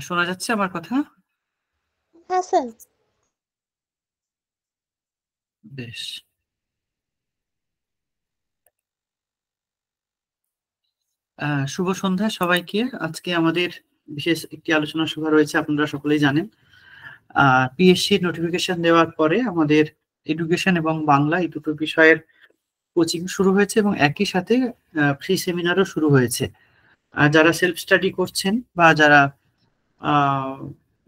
শোনা যাচ্ছে আমার কথা? হ্যাঁ স্যার। বেশ। শুভ সন্ধ্যা সবাইকে। আজকে আমাদের বিশেষ একটি আলোচনা সভা রয়েছে, আপনারা সকলেই জানেন। পিএসসি নোটিফিকেশন দেওয়ার পরে আমাদের এডুকেশন এবং বাংলা এই দুটো বিষয়ের কোচিং শুরু হয়েছে এবং একই সাথে ফ্রি সেমিনারও শুরু হয়েছে। যারা সেলফ স্টাডি করছেন বা যারা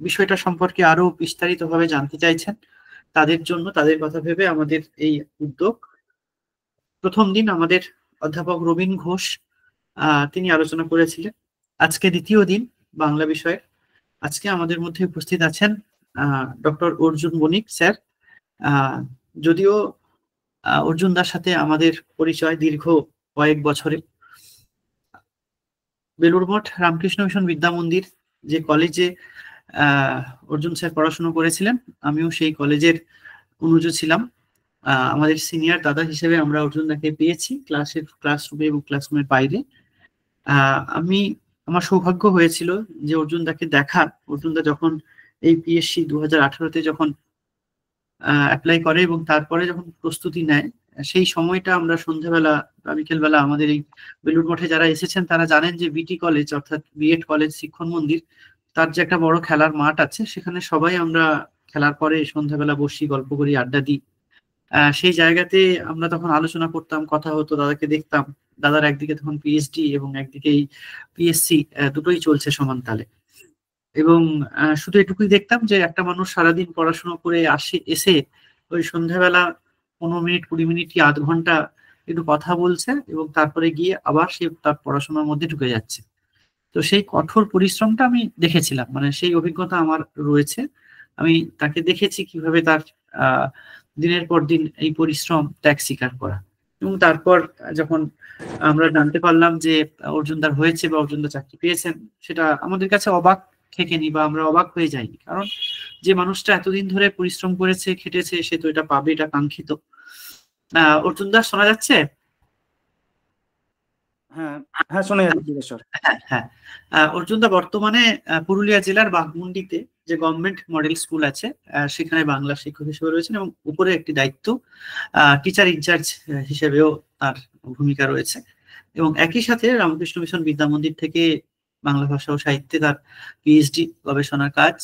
বিষয়টা সম্পর্কে আরো বিস্তারিতভাবে জানতে চাইছেন, তাদের জন্য, তাদের কথা ভেবে আমাদের এই উদ্যোগ। প্রথম দিন আমাদের অধ্যাপক রবীন ঘোষ তিনি আলোচনা করেছিলেন। আজকে দ্বিতীয় দিন বাংলা বিষয়ে। আজকে আমাদের মধ্যে উপস্থিত আছেন ডক্টর অর্জুন বণিক স্যার। যদিও অর্জুন দার সাথে আমাদের পরিচয় দীর্ঘ কয়েক বছরে। বেলুড়মঠ রামকৃষ্ণ মিশন বিদ্যা মন্দির যে কলেজে অর্জুন স্যার পড়াশোনা করেছিলেন, আমিও সেই কলেজের অনুজ ছিলাম। আমাদের সিনিয়র দাদা হিসেবে আমরা অর্জুন দাকে পেয়েছি ক্লাসরুমে এবং ক্লাসরুমের বাইরে। আমার সৌভাগ্য হয়েছিল যে অর্জুন দাকে দেখা। অর্জুন দা যখন এই পিএসসি 2018-তে যখন অ্যাপ্লাই করে এবং তারপরে যখন প্রস্তুতি নেয়, সেই সময়টা আমরা সন্ধ্যেবেলা বা বিকেলবেলা আমাদের এই বেলুড় মঠে যারা এসেছেন তারা জানেন যে বিটি কলেজ অর্থাৎ বিএড কলেজ শিক্ষণ মন্দির, তার যে একটা বড় খেলার মাঠ আছে, সেখানে সবাই আমরা খেলার পরে সন্ধ্যাবেলা বসি, গল্প করি, আড্ডা দিই। সেই জায়গাতে আমরা তখন আলোচনা করতাম, কথা হতো, দাদাকে দেখতাম। দাদার একদিকে তখন পিএইচডি এবং একদিকে পিএসসি দুটোই চলছে সমান তালে। এবং শুধু এটুকুই দেখতাম যে একটা মানুষ সারাদিন পড়াশোনা করে এসে ওই সন্ধ্যাবেলা 15 মিনিট 20 মিনিট কি আধ ঘন্টা একটু কথা বলছে এবং তারপরে গিয়ে আবার সে তার পড়াশোনার মধ্যে ঢুকে যাচ্ছে। তো সেই কঠোর পরিশ্রমটা আমি দেখেছিলাম, মানে সেই অভিজ্ঞতা আমার রয়েছে। আমি তাকে দেখেছি কিভাবে তার দিনের পর দিন এই পরিশ্রম ত্যাগ স্বীকার করা। এবং তারপর যখন আমরা জানতে পারলাম যে অর্জুনদার হয়েছে বা অর্জুনদা চাকরি পেয়েছেন, সেটা আমাদের কাছে অবাক ঠেকেনি বা আমরা অবাক হয়ে যাইনি। কারণ যে মানুষটা এতদিন ধরে পরিশ্রম করেছে, খেটেছে, সে তো এটা পাবে, এটা কাঙ্ক্ষিত। অর্জুনদা শোনা যাচ্ছে? হ্যাঁ হ্যাঁ, শোনা যাচ্ছে স্যার। হ্যাঁ, অর্জুনদা বর্তমানে পুরুলিয়া জেলার বাঘমুন্ডিতে যে গভর্নমেন্ট মডেল স্কুল আছে সেখানে বাংলা শিক্ষক হিসেবে রয়েছেন এবং উপরে একটি দায়িত্ব টিচার ইনচার্জ হিসেবেও তার ভূমিকা রয়েছে। এবং একই সাথে রামকৃষ্ণ মিশন বিদ্যা মন্দির থেকে বাংলা ভাষা ও সাহিত্যে তার পিএইচডি গবেষণার কাজ।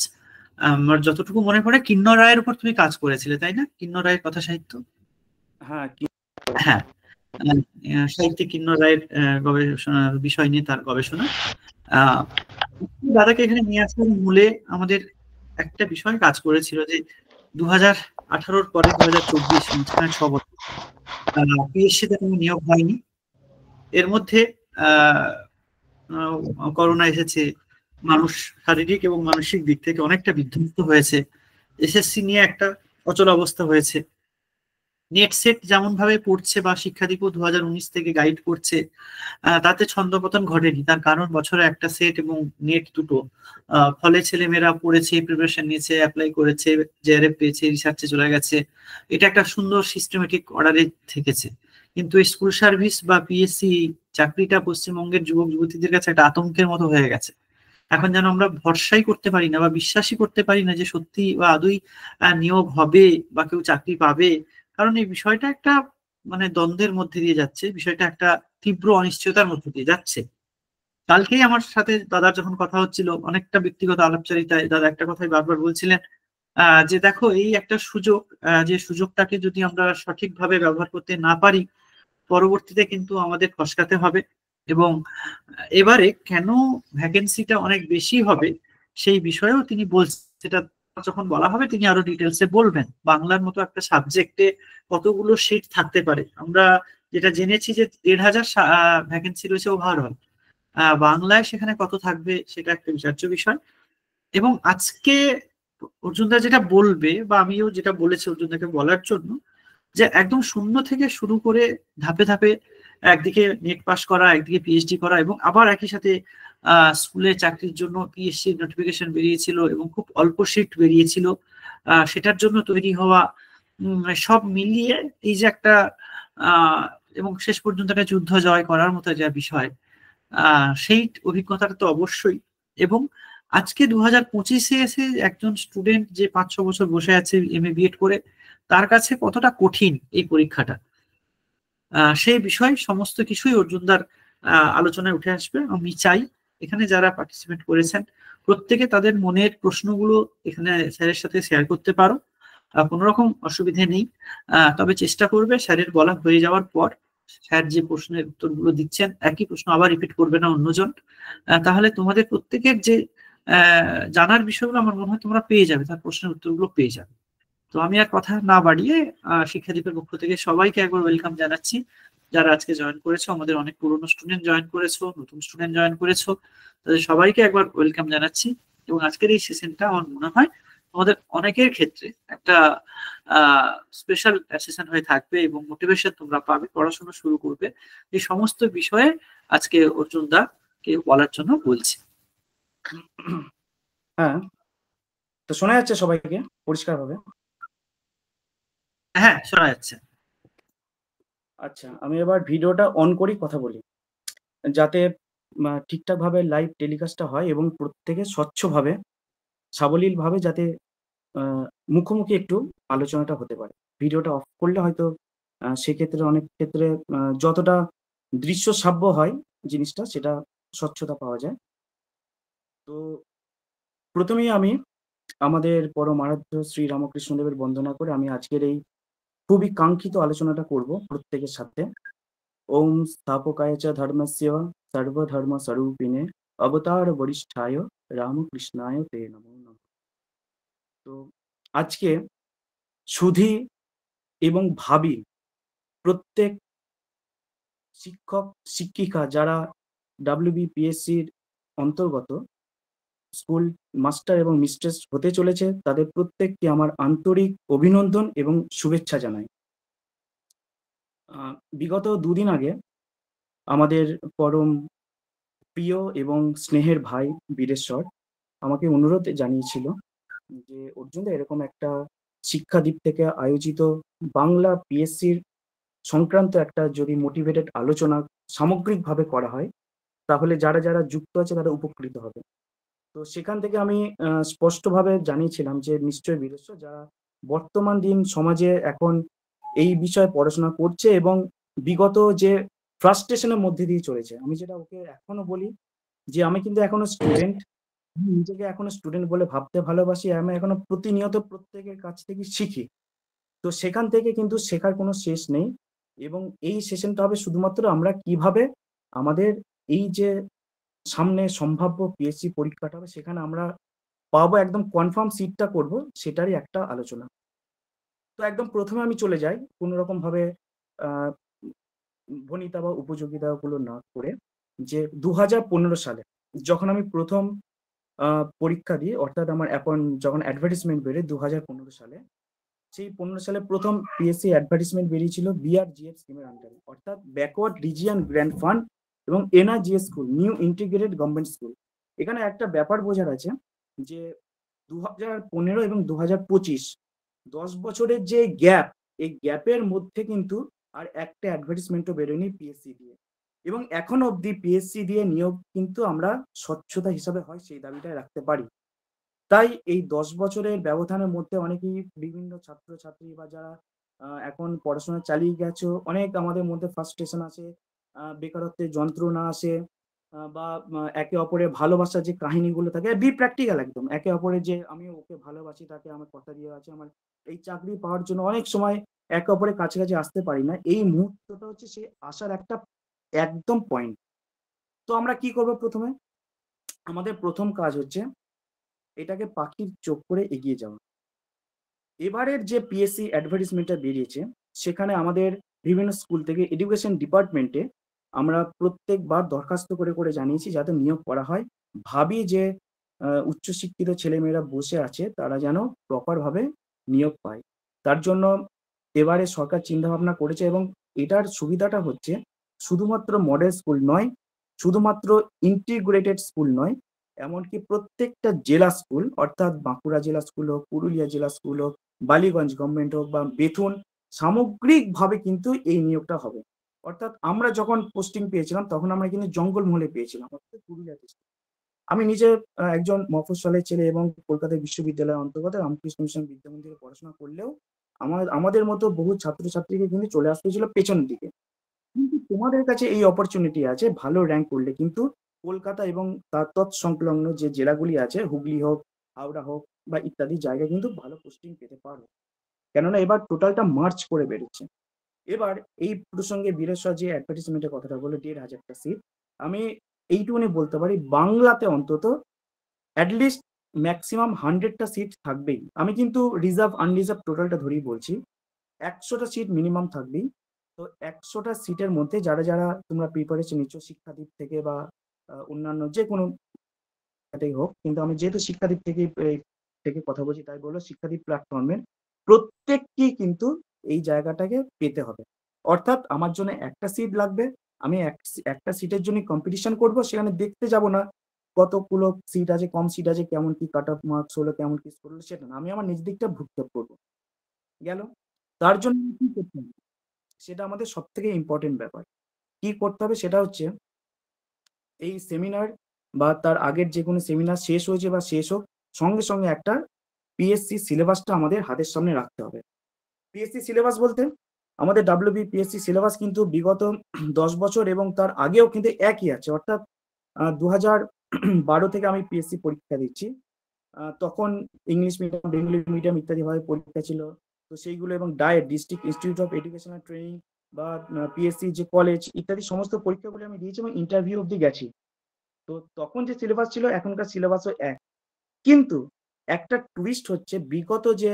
আমার যতটুকু মনে পড়ে কিন্নর রায়ের উপর তুমি কাজ করেছিলে, তাই না? কিন্নর রায়ের কথা সাহিত্য। হ্যাঁ হ্যাঁ, সাহিত্যে কিন্নর রায়ের গবেষণা বিষয় নিয়ে তার গবেষণা। দাদাকে এখানে নিয়ে আসার মূলে আমাদের একটা বিষয় কাজ করেছিল যে 2018-র পরে 2024 মাঝখানে 6 বছর পিএসসিতে কোনো নিয়োগ হয়নি। এর মধ্যে করোনা এসেছে, মানুষ শারীরিক এবং মানসিক দিক থেকে অনেকটা বিধ্বস্ত হয়েছে। এসএসসি নিয়ে একটা অচল অবস্থা হয়েছে। নেট সেট যেমন ভাবে পড়ছে বা শিক্ষাদীপও 2019 থেকে গাইড করছে, তাতে ছন্দপতন ঘটেনি। তার কারণ বছরে একটা সেট এবং নেট দুটো, ফলে ছেলেমেয়েরা পড়েছে, প্রিপারেশন নিয়েছে, অ্যাপ্লাই করেছে, জেআরএফ পেয়েছে, রিসার্চে চলে গেছে। এটা একটা সুন্দর সিস্টেমেটিক অর্ডারে থেকেছে। কিন্তু স্কুল সার্ভিস বা পিএসসি চাকরিটা পশ্চিমবঙ্গের যুবক যুবতীদের কাছে একটা আতঙ্কের মতো হয়ে গেছে। এখন যেন আমরা ভরসাই করতে পারি না বা বিশ্বাসই করতে পারি না যে সত্যি বা আদৌ নিয়োগ হবে বা কেউ চাকরি পাবে। কারণ এই বিষয়টা একটা মানে দ্বন্দ্বের মধ্যে দিয়ে যাচ্ছে, বিষয়টা একটা তীব্র অনিশ্চয়তার মধ্যে দিয়ে যাচ্ছে। কালকেই আমার সাথে দাদার যখন কথা হচ্ছিল, অনেকটা ব্যক্তিগত আলাপচারিতায় দাদা একটা কথাই বারবার বলছিলেন যে দেখো, এই একটা সুযোগ, যে সুযোগটাকে যদি আমরা সঠিকভাবে ব্যবহার করতে না পারি, পরবর্তীতে কিন্তু আমাদের ফসকাতে হবে। এবং এবারে কেন ভ্যাকেন্সিটা অনেক বেশি হবে সেই বিষয়েও তিনি বলছেন। সেটা যখন বলা হবে তিনি আরো ডিটেলসে বলবেন। বাংলার মতো একটা সাবজেক্টে কতগুলো সিট থাকতে পারে, আমরা যেটা জেনেছি যে 1,500 ভ্যাকেন্সি রয়েছে ওভারঅল। বাংলায় সেখানে কত থাকবে সেটা একটা বিচার্য বিষয়। এবং আজকে অর্জুনদা যেটা বলবে বা আমিও যেটা বলেছি অর্জুনদাকে বলার জন্য, যে একদম শূন্য থেকে শুরু করে ধাপে ধাপে একদিকে নেট পাস করা, একদিকে পিএইচডি করা, এবং আবার একই সাথে স্কুলে চাকরির জন্য পিএসসি নোটিফিকেশন বেরিয়েছিল এবং খুব অল্প সিট বেরিয়েছিল, সেটার জন্য তৈরি হওয়া, সব মিলিয়ে এই যে একটা এবং শেষ পর্যন্ত একটা যুদ্ধ জয় করার মতো যে বিষয়, সেই অভিজ্ঞতাটা তো অবশ্যই। এবং আজকে 2025-এ এসে একজন স্টুডেন্ট যে 5-6 বছর বসে আছে এমএ বিএড করে, তার কাছে কতটা কঠিন এই পরীক্ষাটা, সেই বিষয় সমস্ত কিছুই অর্জুনদার আলোচনায় উঠে আসবে। আমি চাই এখানে যারা পার্টিসিপেট করেছেন প্রত্যেকে তাদের মনের প্রশ্নগুলো এখানে স্যারের সাথে শেয়ার করতে পারো, কোনো রকম অসুবিধে নেই। তবে চেষ্টা করবে স্যারের বলা হয়ে যাওয়ার পর স্যার যে প্রশ্নের উত্তরগুলো দিচ্ছেন একই প্রশ্ন আবার রিপিট করবে না অন্যজন, তাহলে তোমাদের প্রত্যেকের যে জানার বিষয়গুলো আমার মনে হয় তোমরা পেয়ে যাবে, তার প্রশ্নের উত্তরগুলো পেয়ে যাবে। তো আমি আর কথা না বাড়িয়ে শিক্ষাদীপের পক্ষ থেকে সবাইকে একবার ওয়েলকাম জানাচ্ছি। যারা আজকে জয়েন করেছো, আমাদের অনেক পুরনো স্টুডেন্ট জয়েন করেছো, নতুন স্টুডেন্ট জয়েন করেছো, তাদের সবাইকে একবার ওয়েলকাম জানাচ্ছি। এবং আজকের এই সেশনটা আমার মনে হয় আমাদের অনেকের ক্ষেত্রে একটা স্পেশাল সেশন হয়ে থাকবে এবং মোটিভেশন তোমরা পাবে, পড়াশোনা শুরু করবে। এই সমস্ত বিষয়ে আজকে অর্জুন দা কে বলার জন্য বলছি। হ্যাঁ, তো শোনা যাচ্ছে সবাইকে পরিষ্কারভাবে? হ্যাঁ, শোনা যাচ্ছে। আচ্ছা, আমি এবার ভিডিওটা অন করি, কথা বলি, যাতে ঠিকঠাকভাবে লাইভ টেলিকাস্টটা হয় এবং প্রত্যেকে স্বচ্ছভাবে সাবলীলভাবে যাতে মুখোমুখি একটু আলোচনাটা হতে পারে। ভিডিওটা অফ করলে হয়তো সেক্ষেত্রে অনেক ক্ষেত্রে যতটা দৃশ্যশ্রাব্য হয় জিনিসটা, সেটা স্বচ্ছতা পাওয়া যায়। তো প্রথমেই আমি আমাদের পরম আরাধ্য শ্রী রামকৃষ্ণদেবের বন্দনা করে আমি আজকের এই খুবই কাঙ্ক্ষিত আলোচনাটা করব প্রত্যেকের সাথে। ওম স্থাপকায় চ ধর্মস্য সর্বধর্ম স্বরূপিণে অবতার বরিষ্ঠায় রামকৃষ্ণায় তে নমো নমঃ। তো আজকে সুধী এবং ভাবী প্রত্যেক শিক্ষক শিক্ষিকা যারা WBPSCর অন্তর্গত স্কুল মাস্টার এবং মিস্ট্রেস হতে চলেছে, তাদের প্রত্যেককে আমার আন্তরিক অভিনন্দন এবং শুভেচ্ছা জানাই। বিগত দুদিন আগে আমাদের পরম প্রিয় এবং স্নেহের ভাই বীরেশ্বর আমাকে অনুরোধ জানিয়েছিল যে অর্জুনদা, এরকম একটা শিক্ষাদ্বীপ থেকে আয়োজিত বাংলা পিএসসির সংক্রান্ত একটা যদি মোটিভেটেড আলোচনা সামগ্রিকভাবে করা হয়, তাহলে যারা যারা যুক্ত আছে তারা উপকৃত হবে। তো সেখান থেকে আমি স্পষ্টভাবে জানিয়েছিলাম যে নিশ্চয়ই বীরেশ্বর, যারা বর্তমান দিন সমাজে এখন এই বিষয়ে পড়াশোনা করছে এবং বিগত যে ফ্রাস্ট্রেশনের মধ্যে দিয়ে চলেছে, আমি যেটা ওকে এখনো বলি যে আমি কিন্তু এখনো স্টুডেন্ট, নিজেকে এখনো স্টুডেন্ট বলে ভাবতে ভালোবাসি, আমি এখনো প্রতিনিয়ত প্রত্যেকের কাছ থেকে শিখি। তো সেখান থেকে কিন্তু শেখার কোনো শেষ নেই এবং এই সেশনটা হবে শুধুমাত্র আমরা কিভাবে আমাদের এই যে সামনে সম্ভাব্য পিএসসি পরীক্ষাটা হবে সেখানে আমরা পাবো একদম কনফার্ম সিটটা করব, সেটারই একটা আলোচনা। তো একদম প্রথমে আমি চলে যাই কোনো রকম ভাবে আহ ভনিতা বা উপযোগিতাগুলো না করে, যে 2015 সালে যখন আমি প্রথম পরীক্ষা দিই, অর্থাৎ আমার যখন অ্যাডভার্টিসমেন্ট বেরোয় 2015 সালে, সেই 15 সালে প্রথম পিএসসি অ্যাডভার্টিসমেন্ট বেরিয়েছিল বিআরজিএফ স্কিমের আন্ডারে, অর্থাৎ ব্যাকওয়ার্ড রিজিয়ন গ্র্যান্ট ফান্ড এবং NRGS school, new integrated government school. এখানে একটা ব্যাপার বোঝার আছে যে 2015 এবং 2025, 10 বছরের যে গ্যাপ, এই গ্যাপের মধ্যে কিন্তু আর একটা অ্যাডভার্টিসমেন্টও বেরোয়নি পিএসসি দিয়ে, এবং এখনো অবধি পিএসসি দিয়ে নিয়োগ কিন্তু আমরা স্বচ্ছতা হিসাবে হয় সেই দাবিটাই রাখতে পারি। তাই এই 10 বছরের ব্যবধানের মধ্যে অনেকেই বিভিন্ন ছাত্রছাত্রী বা যারা এখন পড়াশোনা চালিয়ে গেছো, অনেক আমাদের মধ্যে ফ্রাস্ট্রেশন আছে, বেকারত্বের যন্ত্রণা আসে, বা একে অপরের ভালোবাসার যে কাহিনীগুলো থাকে, বি প্র্যাকটিক্যাল একদম, একে অপরের যে আমি ওকে ভালোবাসি, তাকে আমার কথা দিয়ে আছে, আমার এই চাকরি পাওয়ার জন্য অনেক সময় একে অপরের কাছাকাছি আসতে পারি না, এই মুহূর্তটা হচ্ছে সে আসার একটা একদম পয়েন্ট। তো আমরা কি করবো? প্রথমে আমাদের প্রথম কাজ হচ্ছে এটাকে পাখির চোখ করে এগিয়ে যাওয়া। এবারের যে পিএসসি অ্যাডভার্টিসমেন্টটা বেরিয়েছে, সেখানে আমাদের বিভিন্ন স্কুল থেকে এডুকেশন ডিপার্টমেন্টে আমরা প্রত্যেকবার দরখাস্ত করে করে জানিয়েছি যাতে নিয়োগ করা হয়। ভাবি যে উচ্চশিক্ষিত ছেলেমেয়েরা বসে আছে তারা যেন প্রপারভাবে নিয়োগ পায়। তার জন্য এবারে সরকার চিন্তাভাবনা করেছে এবং এটার সুবিধাটা হচ্ছে শুধুমাত্র মডেল স্কুল নয়, শুধুমাত্র ইন্টিগ্রেটেড স্কুল নয়, এমনকি প্রত্যেকটা জেলা স্কুল, অর্থাৎ বাঁকুড়া জেলা স্কুল হোক, পুরুলিয়া জেলা স্কুল হোক, বালিগঞ্জ গভর্নমেন্ট হোক বা বেথুন, সামগ্রিকভাবে কিন্তু এই নিয়োগটা হবে। অর্থাৎ আমরা যখন পোস্টিং পেয়েছিলাম তখন আমরা কিন্তু জঙ্গলমহলে পেয়েছিলাম, অর্থাৎ পুরুলিয়া ডিস্ট্রিক্ট। আমি নিজে একজন মফস্বলের ছেলে এবং কলকাতা বিশ্ববিদ্যালয়ের অন্তর্গত রামকৃষ্ণ মিশন বিদ্যা মন্দিরে পড়াশোনা করলেও আমাদের মতো বহু ছাত্রছাত্রীকে কিন্তু চলে আসতে হয়েছিল পেছনের দিকে। কিন্তু তোমাদের কাছে এই অপরচুনিটি আছে, ভালো র্যাঙ্ক করলে কিন্তু কলকাতা এবং তার তৎসংলগ্ন যে জেলাগুলি আছে, হুগলি হোক, হাওড়া হোক বা ইত্যাদি জায়গায় কিন্তু ভালো পোস্টিং পেতে পারো। কেননা এবার টোটালটা মার্চ করে বেরোচ্ছে। এবার এই প্রসঙ্গে বীরেশ্বর যে অ্যাডভার্টাইজমেন্টের কথাটা বললো ১,৫০০টা সিট, আমি এইটুকুনি বলতে পারি বাংলাতে অন্তত অ্যাটলিস্ট ম্যাক্সিমাম 100টা সিট থাকবেই। আমি কিন্তু রিজার্ভ আনরিজার্ভ টোটালটা ধরেই বলছি। ১০০টা সিট মিনিমাম থাকবেই। তো ১০০টা সিটের মধ্যে যারা যারা তোমরা প্রিপারেশন নিচ্ছ শিক্ষাদ্বীপ থেকে বা অন্যান্য যে কোনো এটাই হোক, কিন্তু আমি যেহেতু শিক্ষাদ্বীপ থেকে কথা বলছি তাই বলবো শিক্ষাদ্বীপ প্ল্যাটফর্মের প্রত্যেককেই কিন্তু এই জায়গাটাকে পেতে হবে। অর্থাৎ আমার জন্য একটা সিট লাগবে, আমি একটা সিটের জন্য কম্পিটিশন করব, সেখানে দেখতে যাব না কতগুলো সিট আছে, কম সিট আছে, কেমন কি কাট অফ মার্কস হলো, কেমন কি স্কোর হলো, সেটা না, আমি আমার নিজ দিকটা ভ্রুক্ষেপ করবো। গেল, তার জন্য কি করতে হবে সেটা আমাদের সব থেকে ইম্পর্টেন্ট ব্যাপার। কি করতে হবে সেটা হচ্ছে এই সেমিনার বা তার আগের যে কোনো সেমিনার শেষ হয়েছে বা শেষ হোক, সঙ্গে সঙ্গে একটা পিএসসি সিলেবাসটা আমাদের হাতের সামনে রাখতে হবে। পিএসসি সিলেবাস বলতে আমাদের WBPSC সিলেবাস কিন্তু বিগত 10 বছর এবং তার আগেও কিন্তু একই আছে। অর্থাৎ 2012 থেকে আমি পিএসসি পরীক্ষা দিচ্ছি। তখন ইংলিশ মিডিয়াম, বেঙ্গলি মিডিয়াম ইত্যাদি ভাবে পরীক্ষা ছিল। তো সেইগুলো এবং diet, district institute of educational training বা পিএসসি যে কলেজ ইত্যাদি সমস্ত পরীক্ষাগুলি আমি দিয়েছি এবং ইন্টারভিউ অব্দি গেছি। তো তখন যে সিলেবাস ছিল এখনকার সিলেবাসও এক। কিন্তু একটা টুইস্ট হচ্ছে বিগত যে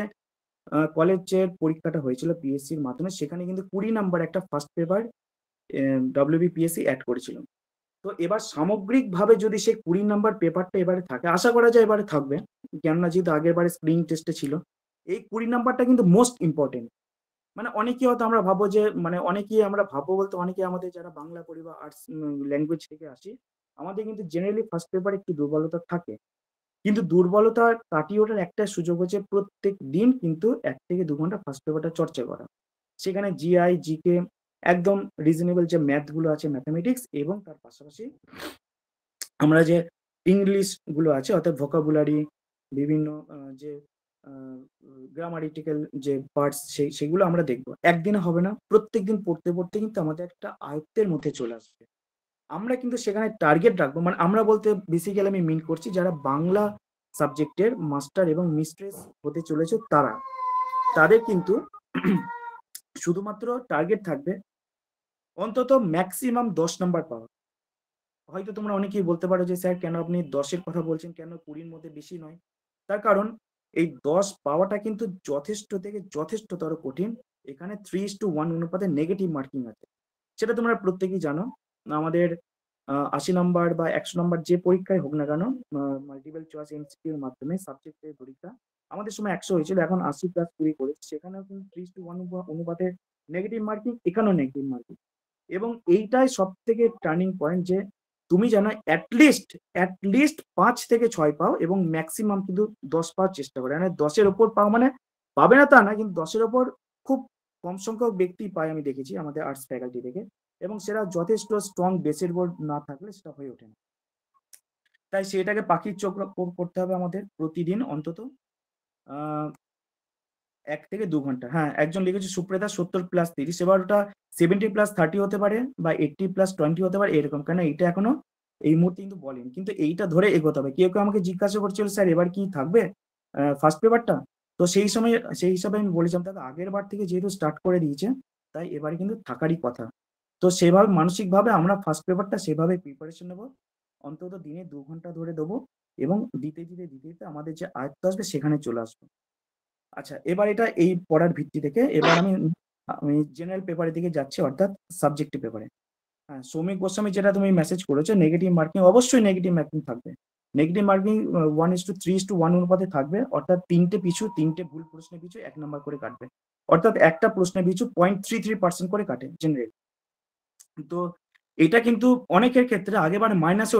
কলেজের পরীক্ষাটা হয়েছিল পিএসসির মাধ্যমে, সেখানে কিন্তু 20 নাম্বার একটা ফার্স্ট পেপার WBPSC অ্যাড করেছিল। তো এবার সামগ্রিকভাবে যদি সেই 20 নাম্বার পেপারটা এবারে থাকে, আশা করা যায় এবারে থাকবে, কেননা যেহেতু আগের বারে স্ক্রিনিং টেস্টে ছিল, এই 20 নাম্বারটা কিন্তু মোস্ট ইম্পর্টেন্ট। মানে অনেকেই হয়তো আমরা ভাববো যে মানে অনেকেই আমরা ভাববো বলতে অনেকে আমাদের যারা বাংলা পড়ি বা আর্টস ল্যাঙ্গুয়েজ থেকে আসি, আমাদের কিন্তু জেনারেলি ফার্স্ট পেপারে একটু দুর্বলতা থাকে। কিন্তু দুর্বলতা কাটিয়ে ওঠার একটা সুযোগ হচ্ছে প্রত্যেক দিন কিন্তু 1 থেকে 2 ঘন্টা ফার্স্ট পেপারটা চর্চা করা। সেখানে জিআই, জিকে, একদম রিজনেবল যে ম্যাথ গুলো আছে, ম্যাথামেটিক্স, এবং তার পাশাপাশি আমরা যে ইংলিশ গুলো আছে অর্থাৎ ভোকাবুলারি, বিভিন্ন যে গ্রামারিটিক্যাল যে পার্টস সেগুলো আমরা দেখবো। একদিনে হবে না, প্রত্যেকদিন পড়তে পড়তে কিন্তু আমাদের একটা আয়ত্তের মধ্যে চলে আসবে। আমরা কিন্তু সেখানে টার্গেট রাখবো, মানে আমরা বলতে বেসিক্যালি আমি মিন করছি যারা বাংলা সাবজেক্টের মাস্টার এবং মিস্ট্রেস হতে চলেছে তারা, তাদের কিন্তু শুধুমাত্র টার্গেট থাকবে অন্তত ম্যাক্সিমাম 10 নাম্বার পাওয়া। হয়তো তোমরা অনেকেই বলতে পারো যে স্যার কেন আপনি 10-এর কথা বলছেন, কেন 20-র মধ্যে বেশি নয়? তার কারণ এই 10 পাওয়াটা কিন্তু যথেষ্ট থেকে যথেষ্টতর কঠিন। এখানে 3:1 অনুপাতে নেগেটিভ মার্কিং আছে। সেটা তোমরা প্রত্যেকেই জানো। আমাদের 80 নাম্বার বা 100 নাম্বার যে পরীক্ষায় হোক না কেন, মাল্টিপল চয়েস এমসিকিউ এর মাধ্যমে সাবজেক্টের পরীক্ষা, আমাদের সময় 100 হয়েছিল, এখন 80 প্লাস 20 করেছে। সেখানেও কিন্তু 3:1 অনুপাতে নেগেটিভ মার্কিং, এখানেও নেগেটিভ মার্কিং। এবং এইটাই সবথেকে টার্নিং পয়েন্ট যে তুমি যেন অ্যাটলিস্ট 5 থেকে 6 পাও এবং ম্যাক্সিমাম কিন্তু 10 পাওয়ার চেষ্টা করো। মানে 10-এর ওপর পাও মানে পাবে না তা না, কিন্তু 10-এর ওপর খুব কম সংখ্যক ব্যক্তি পায় আমি দেখেছি আমাদের আর্টস ফ্যাকাল্টি থেকে, এবং সেটা যথেষ্ট স্ট্রং বেসের উপর না থাকলে সেটা হয়ে ওঠে না। তাই সেটাকে পাখির চোখ করতে হবে আমাদের প্রতিদিন অন্তত 1 থেকে 2 ঘন্টা। হ্যাঁ, একজন লিখেছে সুপ্রেদা 70+30, এবার ওটা 70+30 হতে পারে বা 80+20 হতে পারে এরকম, কেন এইটা এখনো এই মুহূর্তে কিন্তু বলেনি, কিন্তু এইটা ধরে এগোতে হবে। কেউ আমাকে জিজ্ঞাসা করছিল স্যার এবার কি থাকবে ফার্স্ট পেপারটা, তো সেই হিসাবে আমি বলেছিলাম দাদা আগের বার থেকে যেহেতু স্টার্ট করে দিয়েছে তাই এবারে কিন্তু থাকারই কথা। তো সেভাবে মানসিকভাবে আমরা ফার্স্ট পেপারটা সেভাবে প্রিপারেশন নেবো, অন্তত দিনে 2 ঘন্টা ধরে দেবো, এবং দিতে দিতে আমাদের যে আয়ত্ত আসবে সেখানে চলে আসবো। আচ্ছা, এবার এটা এই পড়ার ভিত্তি থেকে এবার আমি জেনারেল পেপারের দিকে যাচ্ছি, অর্থাৎ সাবজেক্টিভ পেপারে। হ্যাঁ, সৌমিক গোস্বামী যেটা তুমি মেসেজ করেছো নেগেটিভ মার্কিং, অবশ্যই নেগেটিভ মার্কিং থাকবে। নেগেটিভ মার্কিং 1:3:1 অনুপাতে থাকবে, অর্থাৎ 3টে ভুল প্রশ্নের পিছু 1 নাম্বার করে কাটবে। অর্থাৎ একটা প্রশ্নের পিছু 0.33% করে কাটে জেনারেল। তো এটা কিন্তু অনেকের ক্ষেত্রে আগেবার মাইনাসে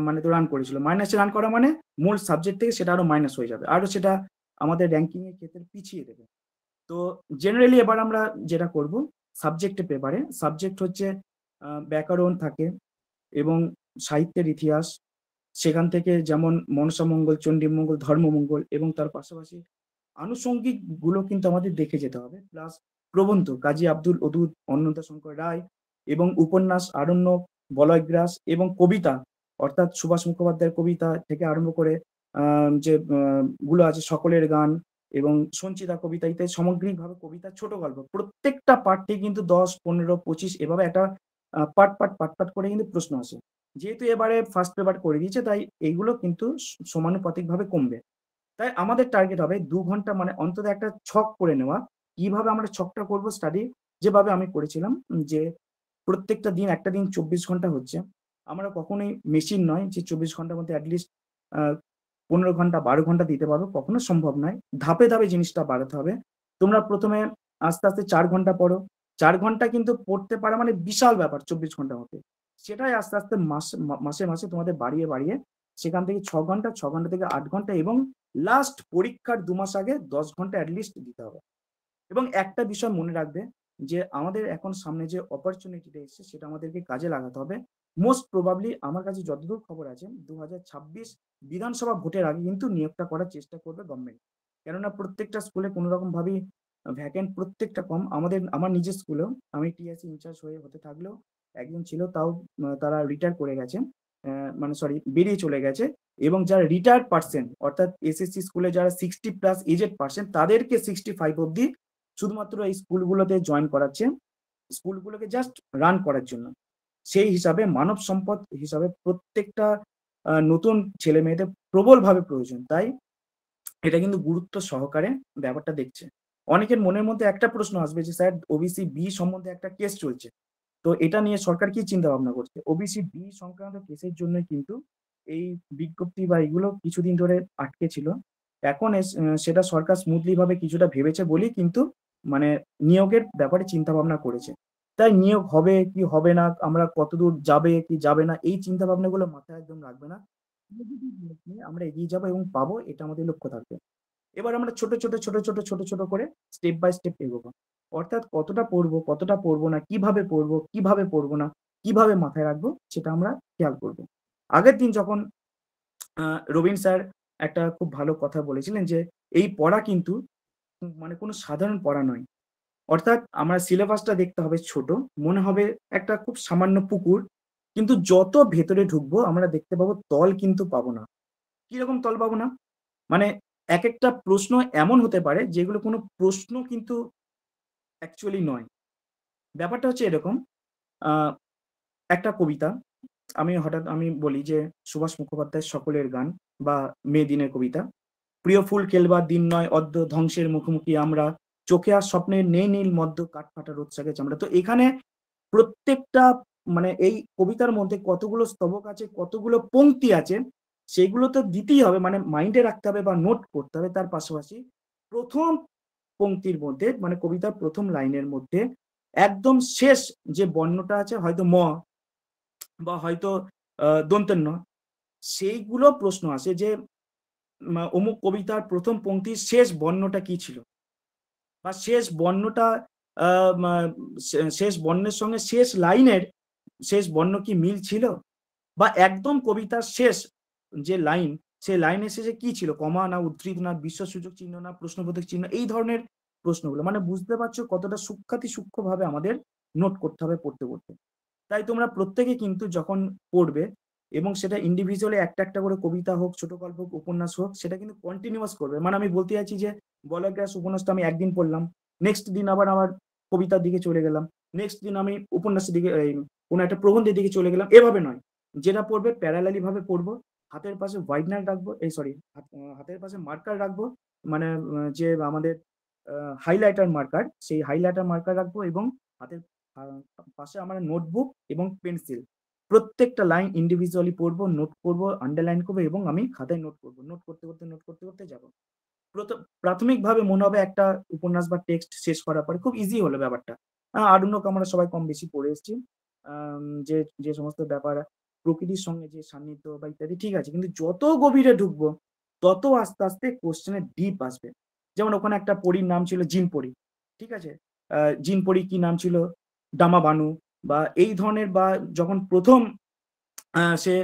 মানে তো রান করেছিল। মাইনাসে রান করা মানে মূল সাবজেক্ট থেকে সেটা আরো মাইনাস হয়ে যাবে, আরো সেটা আমাদের র্যাঙ্কিং এর ক্ষেত্রে পিছিয়ে দেবে। তো জেনারেলি এবার আমরা যেটা করব সাবজেক্টের পেপারে, সাবজেক্ট হচ্ছে ব্যাকরণ থাকে এবং সাহিত্যের ইতিহাস, সেখান থেকে যেমন মনসামঙ্গল, চণ্ডীমঙ্গল, ধর্মমঙ্গল এবং তার পাশাপাশি আনুষঙ্গিক গুলো কিন্তু আমাদের দেখে যেতে হবে। প্লাস প্রবন্ধ কাজী আব্দুল ওদুদ, অন্নদাশঙ্কর রায় এবং উপন্যাস আরণ্যক, বলয়গ্রাস এবং কবিতা অর্থাৎ সুভাষ মুখোপাধ্যায়ের কবিতা থেকে আরম্ভ করে যে গুলো আছে সকলের গান এবং সঞ্চিতা কবিতা ইত্যাদি সামগ্রিকভাবে কবিতা, ছোট গল্প প্রত্যেকটা পাঠে কিন্তু 10, 15, 25 এভাবে একটা পাট করে কিন্তু প্রশ্ন আসে। যেহেতু এবারে ফার্স্ট পেপার করে দিয়েছে তাই এইগুলো কিন্তু সমানুপাতিকভাবে কমবে। তাই আমাদের টার্গেট হবে 2 ঘন্টা মানে অন্তত একটা ছক করে নেওয়া। কিভাবে আমরা ছকটা করব স্টাডি যেভাবে আমি করেছিলাম যে প্রত্যেকটা দিন একটা দিন 24 ঘন্টা হচ্ছে। আমরা কখনোই মেশিন নয় যে 24 ঘন্টার মধ্যে এটলিস্ট আ 15 ঘন্টা 12 ঘন্টা দিতে পারবো, কখনো সম্ভব নয়। ধাপে, ধাপে জিনিসটা বাড়াতে হবে। তোমরা ১ম এ আস্তে, আস্তে ৪ ঘন্টা পড়ো। ৪ ঘন্টা কিন্তু পড়তে পারা মানে বিশাল ব্যাপার 24 ঘন্টার মধ্যে। সেটাই আস্তে, আস্তে মাসে তোমাদের বাড়িয়ে, বাড়িয়ে সেখান থেকে ৬ ঘন্টা, ৬ ঘন্টা থেকে ৮ ঘন্টা এবং লাস্ট পরীক্ষার ২ মাস আগে ১০ ঘন্টা এটলিস্ট দিতে হবে। এবং একটা বিষয় মনে রাখবে যে আমাদের এখন সামনে যে অপরচুনিটিটা এসছে সেটা আমাদেরকে কাজে লাগাতে হবে। মোস্ট প্রবাবলি আমার কাছে যতদূর খবর আছে ২০২৬ বিধানসভা ভোটের আগে কিন্তু নিয়োগটা করার চেষ্টা করবে গভর্নমেন্ট। কেননা প্রত্যেকটা স্কুলে কোনো রকম ভাবেই ভ্যাকেন্ট প্রত্যেকটা কম। আমার নিজের স্কুলেও আমি টিএসসি ইনচার্জ হয়ে হতে থাকলেও একজন ছিল তাও তারা রিটায়ার করে গেছে। মানে সরি বেরিয়ে চলে গেছে এবং যারা রিটায়ার্ড পারসন অর্থাৎ এসএসসি স্কুলে যারা 60 প্লাস এজেড পারসন তাদেরকে 65 অব্দি শুধুমাত্র এই স্কুলগুলোতে জয়েন করাচ্ছে, স্কুলগুলোকে জাস্ট রান করার জন্য। সেই হিসাবে মানব সম্পদ হিসাবে প্রত্যেকটা নতুন ছেলেমেয়েদের প্রবলভাবে প্রয়োজন। তাই এটা কিন্তু গুরুত্ব সহকারে ব্যাপারটা দেখছে। অনেকের মনের মধ্যে একটা প্রশ্ন আসবে যে স্যার ওবিসি বি সম্বন্ধে একটা কেস চলছে। তো এটা নিয়ে সরকার কি চিন্তা ভাবনা করছে? ওবিসি বি সংক্রান্ত কেসের জন্যই কিন্তু এই বিজ্ঞপ্তি বা এগুলো কিছুদিন ধরে আটকে ছিল। এখন সেটা সরকার স্মুথলি ভাবে কিছুটা ভেবেছে বলেই কিন্তু মানে নিয়োগের ব্যাপারে চিন্তা ভাবনা করেছে। তাই নিয়োগ হবে কি হবে না, আমরা কতদূর যাবে কি যাবে না এই চিন্তা ভাবনাগুলো মাথায় একদম রাখবে না। পজিটিভ নিয়ে আমরা এগিয়ে যাবো এবং পাবো এটা আমাদের লক্ষ্য থাকবে। এবার আমরা ছোট করে স্টেপ বাই স্টেপ এগোবো। অর্থাৎ কতটা পড়বো না, কিভাবে পড়বো না, কিভাবে মাথায় রাখবো সেটা আমরা খেয়াল করবো। আগের দিন যখন রবীন স্যার একটা খুব ভালো কথা বলেছিলেন যে, এই পড়া কিন্তু মানে কোনো সাধারণ পড়া নয়। অর্থাৎ আমরা সিলেবাসটা দেখতে হবে ছোট, মনে হবে একটা খুব সামান্য পুকুর। কিন্তু যত ভেতরে ঢুকবো আমরা দেখতে পাবো তল কিন্তু পাবো না। কিরকম তল পাবো না? মানে একেকটা প্রশ্ন এমন হতে পারে যেগুলো কোনো প্রশ্ন কিন্তু অ্যাকচুয়ালি নয়। ব্যাপারটা হচ্ছে এরকম, আ একটা কবিতা আমি বলি যে সুভাষ মুখোপাধ্যায়ের 'সকলের গান' বা 'মে দিনের কবিতা'। প্রিয় ফুল খেলবার দিন নয় অদ্য ধ্বংসের মুখোমুখি আমরা, চোখে আর স্বপ্নে নেই নীল মদ্য কাঠফাটা রোদ সাগে চামড়া। তো এখানে প্রত্যেকটা মানে এই কবিতার মধ্যে কতগুলো স্তবক আছে, কতগুলো পংক্তি আছে, সেগুলো তো দিতেই হবে মানে মাইন্ডে রাখতে হবে বা নোট করতে হবে। তার পাশাপাশি ১ম পংক্তির মধ্যে মানে কবিতার ১ম লাইনের মধ্যে একদম শেষ যে বর্ণটা আছে হয়তো 'ম' বা হয়তো দন্ত্য ন, সেইগুলো প্রশ্ন আসে যে অমুক কবিতার ১ম পংক্তির শেষ বর্ণটা কি ছিল? বা শেষ বর্ণটা আ মা শেষ বর্ণের সঙ্গে শেষ লাইনের শেষ বর্ণ কি মিল ছিল? বা একদম কবিতার শেষ যে লাইন, সেই লাইনের শেষে কি ছিল? কমা না উদ্ধৃতি না বিস্ময়সূচক চিহ্ন না প্রশ্নবোধক চিহ্ন এই ধরনের প্রশ্নগুলো। মানে বুঝতে পারছো কতটা সূক্ষ্মভাবে আমাদের নোট করতে হবে পড়তে। তাই তোমরা প্রত্যেকে কিন্তু যখন পড়বে এবং সেটা ইন্ডিভিজুয়ালি একটা করে কবিতা হোক, ছোট গল্প হোক, উপন্যাস হোক সেটা কিন্তু কন্টিনিউয়াস করবে। মানে আমি বলতে চাইছি যে বলয়গ্রাস উপন্যাসটা আমি একদিন পড়লাম। নেক্সট দিন আবার আমার কবিতার দিকে চলে গেলাম। নেক্সট দিন আমি উপন্যাসের দিকে কোনো একটা প্রবন্ধের দিকে চলে গেলাম। এভাবে নয়। যেটা পড়বে প্যারালালি ভাবে পড়বো। হাতের পাশে হোয়াইটনার রাখবো, হাতের পাশে মার্কার রাখবো। মানে যে আমাদের আ হাইলাইটার মার্কার, সেই হাইলাইটার মার্কার রাখবো এবং হাতের আ পাশে আমার নোটবুক এবং পেন্সিল। প্রত্যেকটা লাইন ইন্ডিভিজুয়ালি পড়বো, নোট করবো, আন্ডারলাইন করবো এবং আমি খাতায় নোট করবো। নোট করতে যাবো। প্রাথমিকভাবে মনে হবে একটা উপন্যাস বা টেক্সট শেষ করার পরে খুব ইজি হলো ব্যাপারটা। আরণ্যক আমরা সবাই কম বেশি পড়ে এসেছি। যে সমস্ত ব্যাপার প্রকৃতির সঙ্গে যে সান্নিধ্য বা ইত্যাদি ঠিক আছে। কিন্তু যত গভীরে ঢুকবো, তত আস্তে, আস্তে কোয়েশ্চেন এর ডিপ আসবে। যেমন ওখানে একটা পরীর নাম ছিল জিন পরী। ঠিক আছে? জিন পরীর কি নাম ছিল? ডামা বানু বা এই ধরনের বা যখন ১ম সে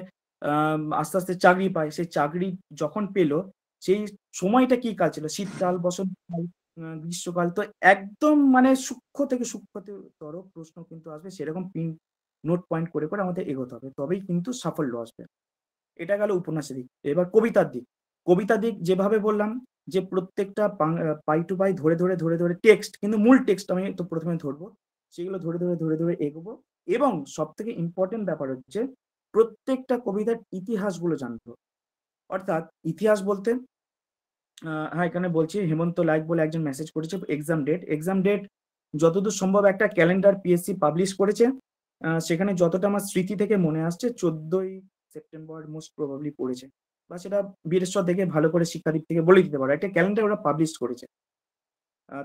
আস্তে আস্তে চাকরি পায়। সেই চাকরি যখন পেল, সেই সময়টা কি কাল ছিল? শীতকাল, বসন্তকাল, গ্রীষ্মকাল। তো একদম মানে সূক্ষ্ম থেকে সূক্ষ্মতর প্রশ্ন কিন্তু আসবে। সেরকম পিন নোট পয়েন্ট করে, করে আমাদের এগোতে হবে। তবেই কিন্তু সাফল্য আসবে। এটা গেল উপন্যাসের দিক। এবার কবিতার দিক। কবিতার দিক যেভাবে বললাম যে প্রত্যেকটা পাই টু পাই ধরে, ধরে, ধরে, ধরে টেক্সট, কিন্তু মূল টেক্সট আমি তো ১ম এ ধরবো। সেগুলো ধরে, ধরে, ধরে, ধরে এগোবো এবং সবথেকে ইম্পোর্টেন্ট ব্যাপার হচ্ছে প্রত্যেকটা কবিতার ইতিহাসগুলো জানবো। অর্থাৎ ইতিহাস বলতে হ্যাঁ, এখানে বলছি হেমন্ত লাইক বলে একজন মেসেজ করেছে এক্সাম ডেট যতদূর সম্ভব একটা ক্যালেন্ডার পিএসসি পাবলিশ করেছে। সেখানে যতটা আমার স্মৃতি থেকে মনে আসছে ১৪ই সেপ্টেম্বর মোস্ট প্রবাবলি পড়েছে। বা সেটা বীরেশ্বর দেখে ভালো করে শিক্ষাদিক থেকে বলে দিতে পারো। একটা ক্যালেন্ডার ওরা পাবলিশ করেছে।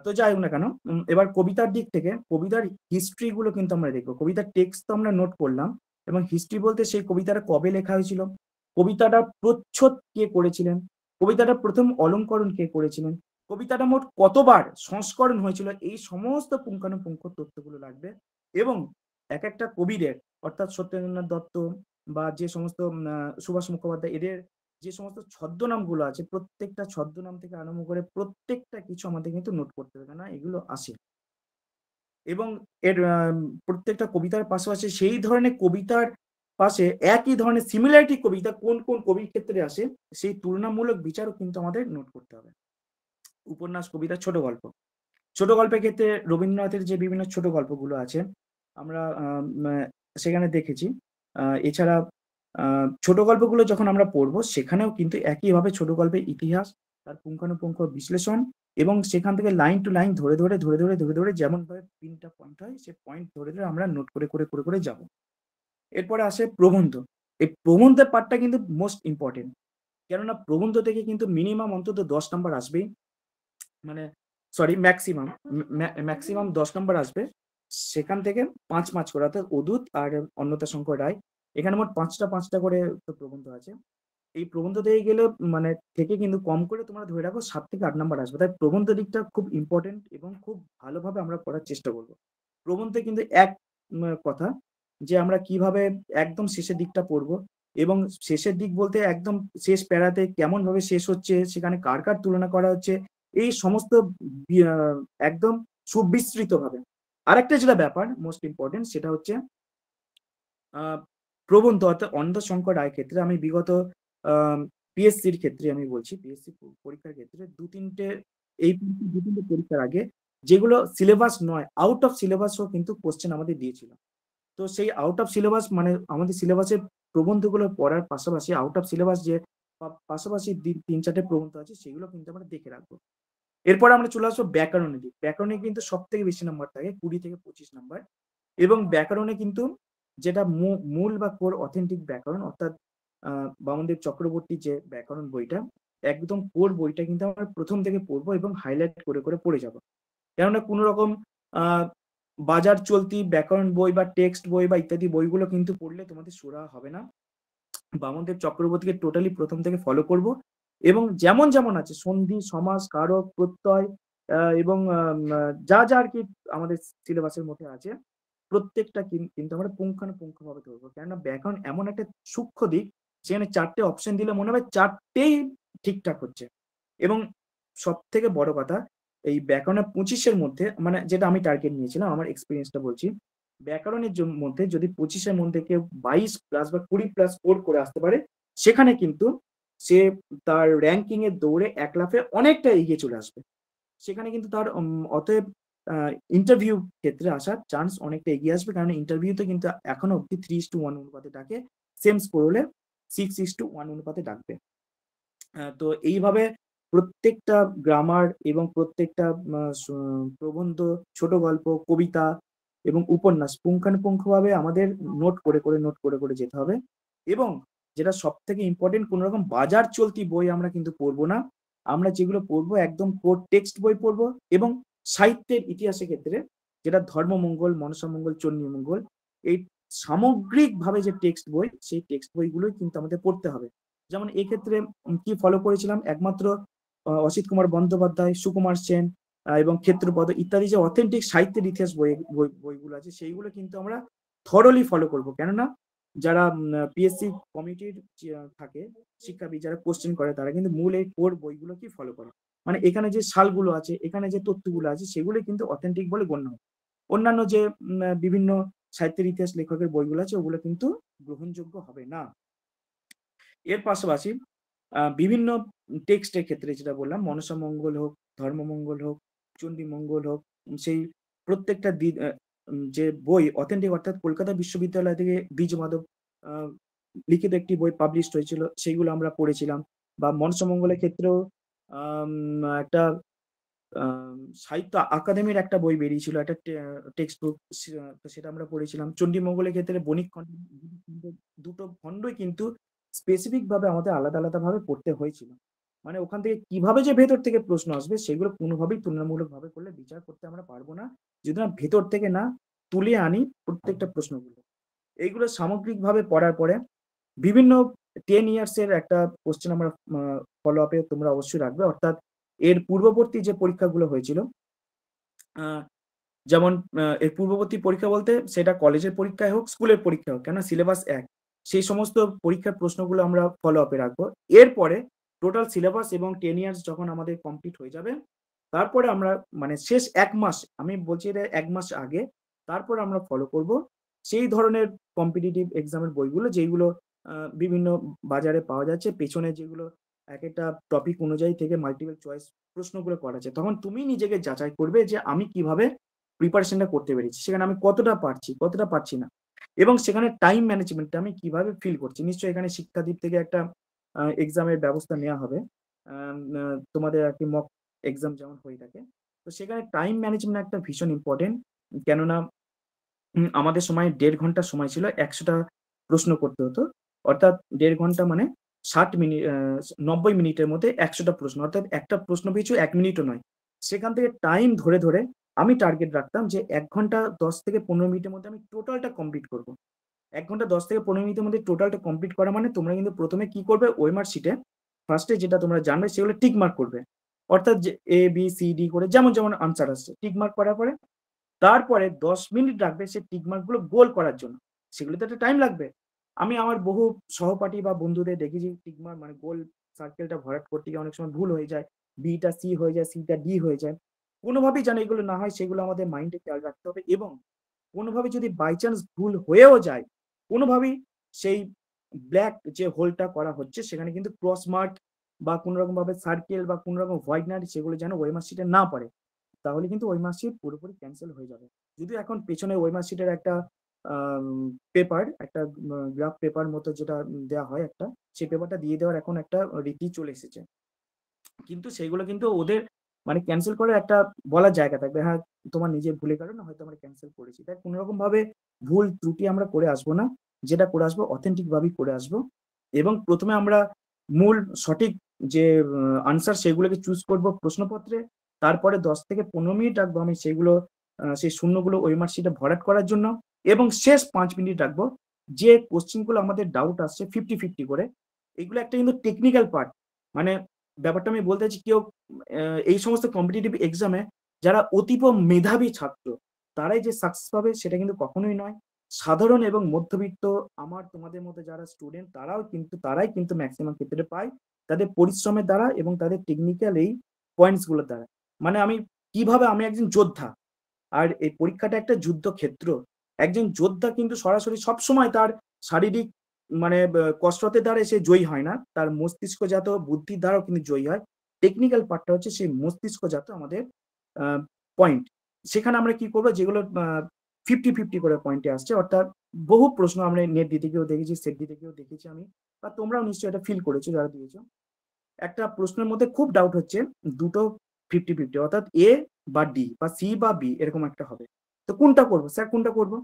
তো যাই হোক না কেন, এবার কবিতার দিক থেকে কবিতার হিস্ট্রি গুলো কিন্তু আমরা দেখবো। কবিতার টেক্সট তো আমরা নোট করলাম এবং হিস্ট্রি বলতে সেই কবিতাটা কবে লেখা হয়েছিল, কবিতাটা প্রচ্ছদ কে করেছিলেন, কবিতাটা প্রথম অলঙ্করণ কে করেছিলেন, কবিতাটা মোট কতবার সংস্করণ হয়েছিল, এই সমস্ত পুঙ্খানুপুঙ্খ তথ্যগুলো লাগবে। এবং এক একটা কবিদের অর্থাৎ সত্যেন্দ্রনাথ দত্ত বা যে সমস্ত সুভাষ মুখোপাধ্যায় এদের যে সমস্ত ছদ্মনামগুলো আছে প্রত্যেকটা ছদ্মনাম থেকে আরম্ভ করে প্রত্যেকটা কিছু আমাদের কিন্তু নোট করতে হবে, কেননা এগুলো আসে। এবং এর প্রত্যেকটা কবিতার পাশাপাশি সেই ধরনের কবিতার পাশে একই ধরনের সিমিলারিটি কবিতা কোন কোন কবির ক্ষেত্রে আসে সেই তুলনামূলক বিচারও কিন্তু আমাদের নোট করতে হবে। উপন্যাস, কবিতা, ছোট গল্প। ছোট গল্পের ক্ষেত্রে রবীন্দ্রনাথের যে বিভিন্ন ছোট গল্পগুলো আছে আমরা সেখানে দেখেছি। এছাড়া ছোট গল্পগুলো যখন আমরা পড়বো সেখানেও কিন্তু একইভাবে ছোট গল্পের ইতিহাস, তার পুঙ্খানুপুঙ্খ বিশ্লেষণ এবং সেখান থেকে লাইন টু লাইন ধরে ধরে ধরে ধরে ধরে ধরে যেমনভাবে পিনটা পয়েন্ট হয় সে পয়েন্ট ধরে ধরে আমরা নোট করে করে করে করে যাব। এরপরে আসে প্রবন্ধ। এই প্রবন্ধের পার্টটা কিন্তু মোস্ট ইম্পর্টেন্ট, কেননা প্রবন্ধ থেকে কিন্তু মিনিমাম অন্তত 10 নাম্বার আসবেই। মানে সরি ম্যাক্সিমাম ম্যাক্সিমাম 10 নাম্বার আসবে। সেখান থেকে ৫ মার্চ করে অর্থাৎ অদূত আর অন্নদা শঙ্কর রায়, এখানে মোট ৫টা করে তো প্রবন্ধ আছে। এই প্রবন্ধ দিয়ে গেলে মানে থেকে কিন্তু কম করে তোমরা ধরে রাখো ৭ থেকে ৮ নাম্বার আসবে। তাই প্রবন্ধ দিকটা খুব ইম্পর্টেন্ট এবং খুব ভালোভাবে আমরা পড়ার চেষ্টা করব। প্রবন্ধে কিন্তু এক কথা যে আমরা কিভাবে একদম শেষের দিকটা পড়বো এবং শেষের দিক বলতে একদম শেষ প্যারাতে কেমনভাবে শেষ হচ্ছে, সেখানে কার কার তুলনা করা হচ্ছে, এই সমস্ত একদম সুবিস্তৃতভাবে। আরেকটা যেটা ব্যাপার মোস্ট ইম্পর্টেন্ট সেটা হচ্ছে আহ প্রবন্ধ অর্থাৎ অন্নদা শঙ্কর রায়ের ক্ষেত্রে আমি বিগত পিএসসির ক্ষেত্রে আমি বলছি, পিএসসি পরীক্ষার ক্ষেত্রে দু তিনটে পরীক্ষার আগে যেগুলো সিলেবাস নয় আউট অফ সিলেবাসও কিন্তু কোশ্চেন আমাদের দিয়েছিল। তো সেই আউট অফ সিলেবাস মানে আমাদের সিলেবাসের প্রবন্ধগুলো পড়ার পাশাপাশি আউট অফ সিলেবাস যে পাশাপাশি ৩-৪টে প্রবন্ধ আছে সেগুলো কিন্তু আমরা দেখে রাখবো। এরপর আমরা চলে আসবো ব্যাকরণের দিক। ব্যাকরণে কিন্তু সব থেকে বেশি নাম্বার থাকে ২০ থেকে ২৫ নাম্বার এবং ব্যাকরণে কিন্তু যেটা মূল বা কোর অথেন্টিক ব্যাকরণ অর্থাৎ বামনদেব চক্রবর্তীর যে ব্যাকরণ বইটা একদম কোর বইটা কিন্তু আমরা প্রথম থেকে পড়বো এবং হাইলাইট করে করে পড়ে যাব। কেননা কোনো রকম আহ বাজার চলতি ব্যাকরণ বই বা টেক্সট বই বা ইত্যাদি বইগুলো কিন্তু পড়লে তোমাদের সুরা হবে না। বামনদেব চক্রবর্তীকে টোটালি প্রথম থেকে ফলো করব এবং যেমন যেমন আছে সন্ধি, সমাস, কারক, প্রত্যয় এবং যা যা আর কি আমাদের সিলেবাসের মধ্যে আছে প্রত্যেকটা কিন্তু আমরা পুঙ্খানুপুঙ্খভাবে ধরবো। কেননা ব্যাকরণ এমন একটা সূক্ষ্ম দিক, সেখানে ৪টে অপশন দিলে মনে হবে ৪টেই ঠিকঠাক হচ্ছে। এবং সব থেকে বড় কথা এই ব্যাকরণের ২৫-এর মধ্যে মানে যেটা আমি টার্গেট নিয়েছিলাম আমার এক্সপিরিয়েন্সটা বলছি, ব্যাকরণের মধ্যে যদি ২৫-এর মধ্যে কেউ ২২ প্লাস বা ২০ প্লাস স্কোর করে আসতে পারে সেখানে কিন্তু সে তার র্যাঙ্কিং এর দৌড়ে এক লাফে অনেকটা এগিয়ে চলে আসবে। সেখানে কিন্তু তার অতএব ইন্টারভিউ ক্ষেত্রে আসার চান্স অনেকটা এগিয়ে আসবে, কারণ ইন্টারভিউতে কিন্তু এখনো অব্দি 3:1 অনুপাতে ডাকে, সেম স্কোর হলে 6:1 অনুপাতে ডাকবে। তো এইভাবে প্রত্যেকটা গ্রামার এবং প্রত্যেকটা প্রবন্ধ, ছোট গল্প, কবিতা এবং উপন্যাস পুঙ্খানুপুঙ্খভাবে আমাদের নোট করে করে নোট করে করে যেতে হবে। এবং যেটা সব থেকে ইম্পর্টেন্ট, কোন রকম বাজার চলতি বই আমরা কিন্তু পড়বো না। আমরা যেগুলো পড়বো একদম কোর টেক্সট বই পড়বো এবং সাহিত্যের ইতিহাসের ক্ষেত্রে যেটা ধর্মমঙ্গল, মনসামঙ্গল, চণ্ডীমঙ্গল, এই সামগ্রিকভাবে যে টেক্সট বই সেই টেক্সট বইগুলোই কিন্তু আমাদের পড়তে হবে। যেমন এক্ষেত্রে কি ফলো করেছিলাম, একমাত্র অসিত কুমার বন্দ্যোপাধ্যায়, সুকুমার সেন এবং ক্ষেত্রপদ ইত্যাদি যে অথেন্টিক সাহিত্যের ইতিহাস বইগুলো আছে সেইগুলো কিন্তু আমরা থরলি ফলো করবো। কেননা যারা পিএসসি কমিটির থাকে শিক্ষাবিদ যারা কোশ্চেন করে, তারা কিন্তু মূল এই কোর বইগুলো কি ফলো করে। মানে এখানে যে সালগুলো আছে, এখানে যে তথ্যগুলো আছে, সেগুলো কিন্তু অথেন্টিক বলে গণ্য হয়। অন্যান্য যে বিভিন্ন সাহিত্যের ইতিহাস লেখকের বইগুলো আছে, ওগুলো কিন্তু গ্রহণযোগ্য হবে না। এর পাশাপাশি বিভিন্ন টেক্সটের ক্ষেত্রে যেটা বললাম, মনসা মঙ্গল হোক, ধর্মমঙ্গল হোক, চণ্ডী মঙ্গল হোক, সেই প্রত্যেকটা যে বই অথেন্টিক, অর্থাৎ কলকাতা বিশ্ববিদ্যালয় থেকে বীজ মাধব লিখিত একটি বই পাবলিশড হয়েছিল, সেইগুলো আমরা পড়েছিলাম। বা মনসা মঙ্গলের ক্ষেত্রেও একটা সাহিত্য আকাদেমির একটা বই বেরিয়েছিল, একটা টেক্সট বুক, সেটা আমরা পড়েছিলাম। চণ্ডীমঙ্গলের ক্ষেত্রে বণিক খণ্ড, দুটো খণ্ডই কিন্তু স্পেসিফিক ভাবে আমাদের আলাদা আলাদা ভাবে পড়তে হয়েছিল। মানে ওখান থেকে কিভাবে যে ভেতর থেকে প্রশ্ন আসবে, সেগুলো কোনোভাবেই তুলনামূলক ভাবে করলে বিচার করতে আমরা পারবো না, যদি না ভেতর থেকে না তুলে আনি প্রত্যেকটা প্রশ্নগুলো। এইগুলো সামগ্রিকভাবে পড়ার পরে বিভিন্ন 10 ইয়ার্স এর একটা কোশ্চেন আমরা ফলো আপে তোমরা অবশ্যই রাখবে। অর্থাৎ এর পূর্ববর্তী যে পরীক্ষাগুলো হয়েছিল, যেমন এর পূর্ববর্তী পরীক্ষা বলতে সেটা কলেজের পরীক্ষায় হোক, স্কুলের পরীক্ষায় হোক, কেন সিলেবাস এক, সেই সমস্ত পরীক্ষার প্রশ্নগুলো আমরা ফলো আপে রাখবো। এরপরে টোটাল সিলেবাস এবং 10 ইয়ার্স যখন আমাদের কমপ্লিট হয়ে যাবে, তারপরে আমরা মানে শেষ 1 মাস, আমি বলছি এটা 1 মাস আগে, তারপরে আমরা ফলো করব সেই ধরনের কম্পিটিটিভ এক্সামের বইগুলো, যেগুলো বিভিন্ন বাজারে পাওয়া যাচ্ছে, পেছনে যেগুলো এক একটা টপিক অনুযায়ী থেকে মাল্টিপল চয়েস প্রশ্নগুলো করা আছে। তখন তুমি নিজেকে যাচাই করবে যে আমি কিভাবে প্রিপারেশনটা করতে পেরেছি, সেখানে আমি কতটা পারছি, কতটা পারছি না, এবং সেখানে টাইম ম্যানেজমেন্টটা আমি কিভাবে ফিল করছি। নিশ্চয়ই এখানে শিক্ষাদ্বীপ থেকে একটা এক্সামের ব্যবস্থা নেওয়া হবে, তোমাদের আর কি মক এক্সাম যেমন হয়ে থাকে। তো সেখানে টাইম ম্যানেজমেন্ট একটা ভীষণ ইম্পর্টেন্ট। কেননা আমাদের সময় 1.5 ঘন্টা সময় ছিল, 100টা প্রশ্ন করতে হতো। অর্থাৎ 1.5 ঘন্টা মানে 60 মিনিট, 90 মিনিটের মধ্যে 100টা প্রশ্ন, অর্থাৎ একটা প্রশ্ন পিছু 1 মিনিটও নয়। সেখান থেকে টাইম ধরে ধরে আমি টার্গেট রাখতাম যে 1 ঘন্টা 10 থেকে 15 মিনিটের মধ্যে আমি টোটালটা কমপ্লিট করব। 1 ঘন্টা 10 থেকে 15 মিনিটের মধ্যে টোটালটা কমপ্লিট করা মানে তোমরা কিন্তু প্রথমে কি করবে, ওএমআর শিটে ফার্স্টে যেটা তোমরা জানবে সেগুলো টিক মার্ক করবে। অর্থাৎ যে এ বি সি ডি করে যেমন যেমন আনসার আসছে টিক মার্ক করার পরে তারপরে 10 মিনিট রাখবে সেই টিক মার্ক গুলো গোল করার জন্য। সেগুলোতে একটা টাইম লাগবে। আমি আমার বহু সহপাঠী বা বন্ধুদের দেখেছি টিক মার্ক মানে গোল সার্কেলটা ভরাট করতে গিয়ে অনেক সময় ভুল হয়ে যায়। বি টা সি হয়ে যায়, সি টা ডি হয়ে যায়। কোনোভাবেই যেন এগুলো না হয় সেগুলো আমাদের মাইন্ডে খেয়াল রাখতে হবে, এবং কোনোভাবে যদি বাই চান্স ভুল হয়েও যায়, কোনোভাবেই সেই ব্ল্যাক যে হোলটা করা হচ্ছে সেখানে কিন্তু ক্রস মার্ক বা কোনো রকম ভাবে সার্কেল বা কোনো রকম হোয়াইটনার সেগুলো যেন ওএমআর শিটে না পড়ে। তাহলে কিন্তু ওই মার্কশিট পুরোপুরি ক্যান্সেল হয়ে যাবে। যদিও এখন পেছনে ওই মার্কশিটের একটা পেপার, একটা গ্রাফ পেপার মতো যেটা দেওয়া হয় একটা, সেই পেপারটা দিয়ে দেওয়ার এখন একটা রীতি চলে এসেছে। কিন্তু সেগুলো কিন্তু ওদের মানে ক্যান্সেল করার একটা বলার জায়গা থাকবে, হ্যাঁ তোমার নিজের ভুলের কারণে হয়তো আমরা ক্যান্সেল করেছি। তাই কোনো রকম ভাবে ভুল ত্রুটি আমরা করে আসবো না, যেটা করে আসবো অথেন্টিক ভাবেই করে আসবো। এবং প্রথমে আমরা মূল সঠিক যে আনসার সেগুলোকে চুজ করব প্রশ্নপত্রে, তারপরে 10 থেকে 15 মিনিট রাখবো আমি সেগুলো সেই শূন্যগুলো ওই মার্কশিটে ভরাট করার জন্য, এবং শেষ 5 মিনিট রাখবো যে কোশ্চেনগুলো আমাদের ডাউট আসছে 50-50 করে। এগুলো একটা কিন্তু টেকনিক্যাল পার্ট, মানে ব্যাপারটা আমি বলতে চাইছি, কেউ এই সমস্ত কম্পিটিটিভ এক্সামে যারা অতীব মেধাবী ছাত্র তারাই যে সাকসেস পাবে সেটা কিন্তু কখনোই নয়। সাধারণ এবং মধ্যবিত্ত আমার তোমাদের মধ্যে যারা স্টুডেন্ট তারাই কিন্তু ম্যাক্সিমাম ক্ষেত্রে পায় তাদের পরিশ্রমের দ্বারা এবং তাদের টেকনিক্যাল এই পয়েন্টস গুলোর দ্বারা। মানে আমি একজন যোদ্ধা, আর এই পরীক্ষাটা একটা যুদ্ধক্ষেত্র। একজন যোদ্ধা কিন্তু সরাসরি সবসময় তার শারীরিক মানে কসরতের দ্বারা সে জয়ী হয় না, তার মস্তিষ্কজাত বুদ্ধির দ্বারাও কিন্তু জয়ী হয়। টেকনিক্যাল পার্টটা হচ্ছে সেই মস্তিষ্কজাত আমাদের পয়েন্ট। সেখানে আমরা কি করবো, যেগুলো 50-50 করে পয়েন্টে আসছে, অর্থাৎ বহু প্রশ্ন আমরা নেট দিতে গিয়েও দেখেছি, সেট দিতে গিয়েও দেখেছি আমি, বা তোমরাও নিশ্চয়ই এটা ফিল করেছো যারা দিয়েছো। একটা প্রশ্নের মধ্যে খুব ডাউট হচ্ছে, দুটো 50-50, অর্থাৎ এ বা ডি বা সি বা বি এরকম একটা হবে। তো কোনটা করবো স্যার, কোনটা করবো?